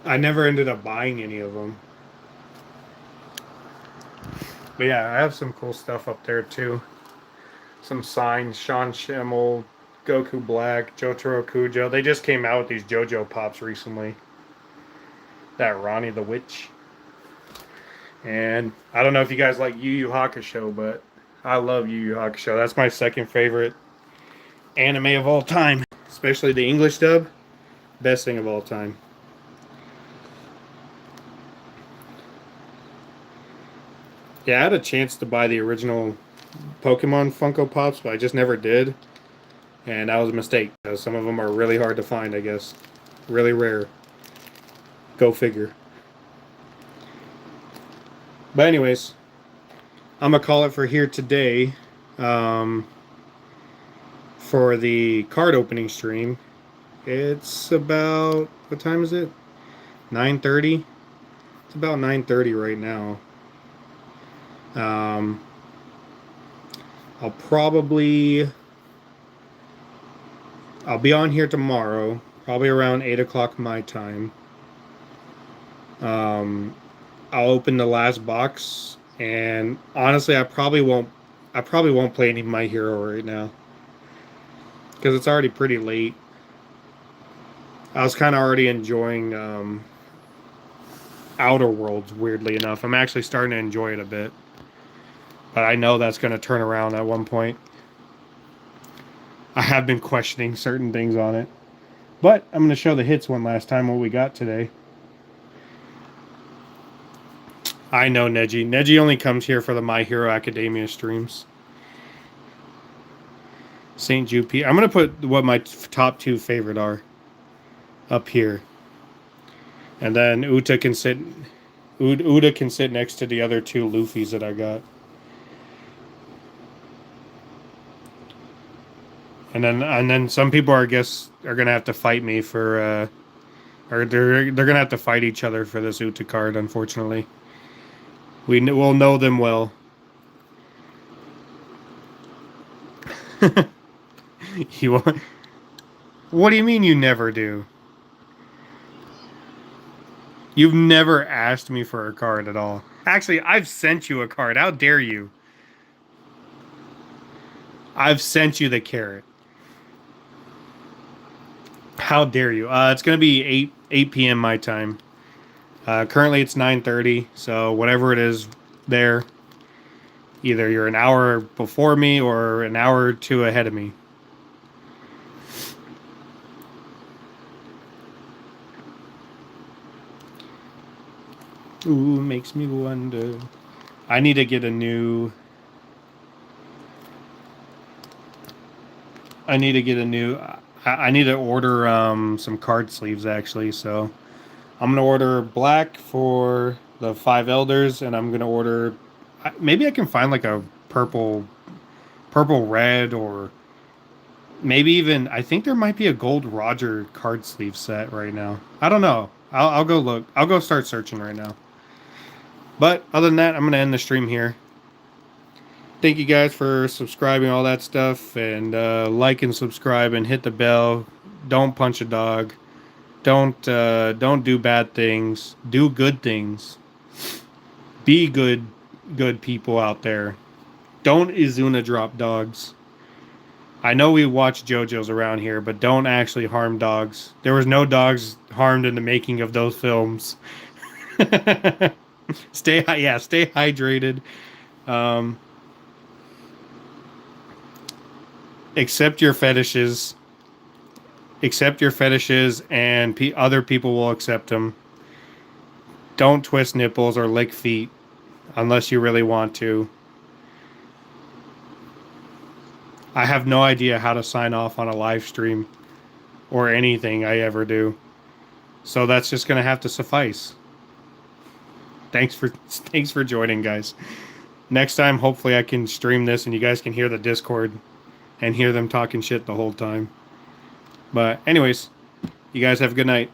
I never ended up buying any of them. But yeah, I have some cool stuff up there too. Some signs, Sean Schimmel, Goku Black, Jotaro Kujo. They just came out with these JoJo pops recently. That Ronnie the Witch. And I don't know if you guys like Yu Yu Hakusho, but I love Yu Yu Hakusho. That's my second favorite anime of all time. Especially the English dub. Best thing of all time. Yeah, I had a chance to buy the original Pokemon Funko Pops, but I just never did. And that was a mistake. Some of them are really hard to find, I guess. Really rare. Go figure. But anyways, I'm going to call it for here today. For the card opening stream. It's about, what time is it? 9:30? It's about 9:30 right now. I'll be on here tomorrow, probably around 8 o'clock my time. I'll open the last box, and honestly, I probably won't play any My Hero right now because it's already pretty late. I was kind of already enjoying Outer Worlds, weirdly enough. I'm actually starting to enjoy it a bit. But I know that's going to turn around at one point. I have been questioning certain things on it. But I'm going to show the hits one last time what we got today. I know Neji. Neji only comes here for the My Hero Academia streams. St. Jupe. I'm going to put what my top two favorite are up here. And then Uta can sit next to the other two Luffys that I got. And then some people are, I guess, are gonna have to fight me for or they're gonna have to fight each other for this Uta card, unfortunately. We'll know them well. You what do you mean you never do? You've never asked me for a card at all. Actually, I've sent you a card. How dare you? I've sent you the carrot. How dare you? It's going to be 8 p.m. my time. Currently it's 9:30, so whatever it is there, either you're an hour before me or an hour or two ahead of me. Ooh, makes me wonder. I need to get a new... I need to order some card sleeves, actually, so I'm gonna order black for the 5 elders, and I'm gonna order, maybe I can find like a purple red, or maybe even, I think there might be a gold Roger card sleeve set right now. I don't know. I'll go look. I'll go start searching right now. But other than that, I'm gonna end the stream here. Thank you guys for subscribing, all that stuff, and like and subscribe and hit the bell. Don't punch a dog. Don't do bad things. Do good things. Be good people out there. Don't Izuna drop dogs. I know we watch JoJo's around here, but don't actually harm dogs. There was no dogs harmed in the making of those films. Stay hydrated. Um, accept your fetishes. Accept your fetishes, and other people will accept them. Don't twist nipples or lick feet unless you really want to. I have no idea how to sign off on a live stream or anything I ever do. So that's just going to have to suffice. Thanks for joining, guys. Next time, hopefully I can stream this and you guys can hear the Discord and hear them talking shit the whole time. But anyways, you guys have a good night.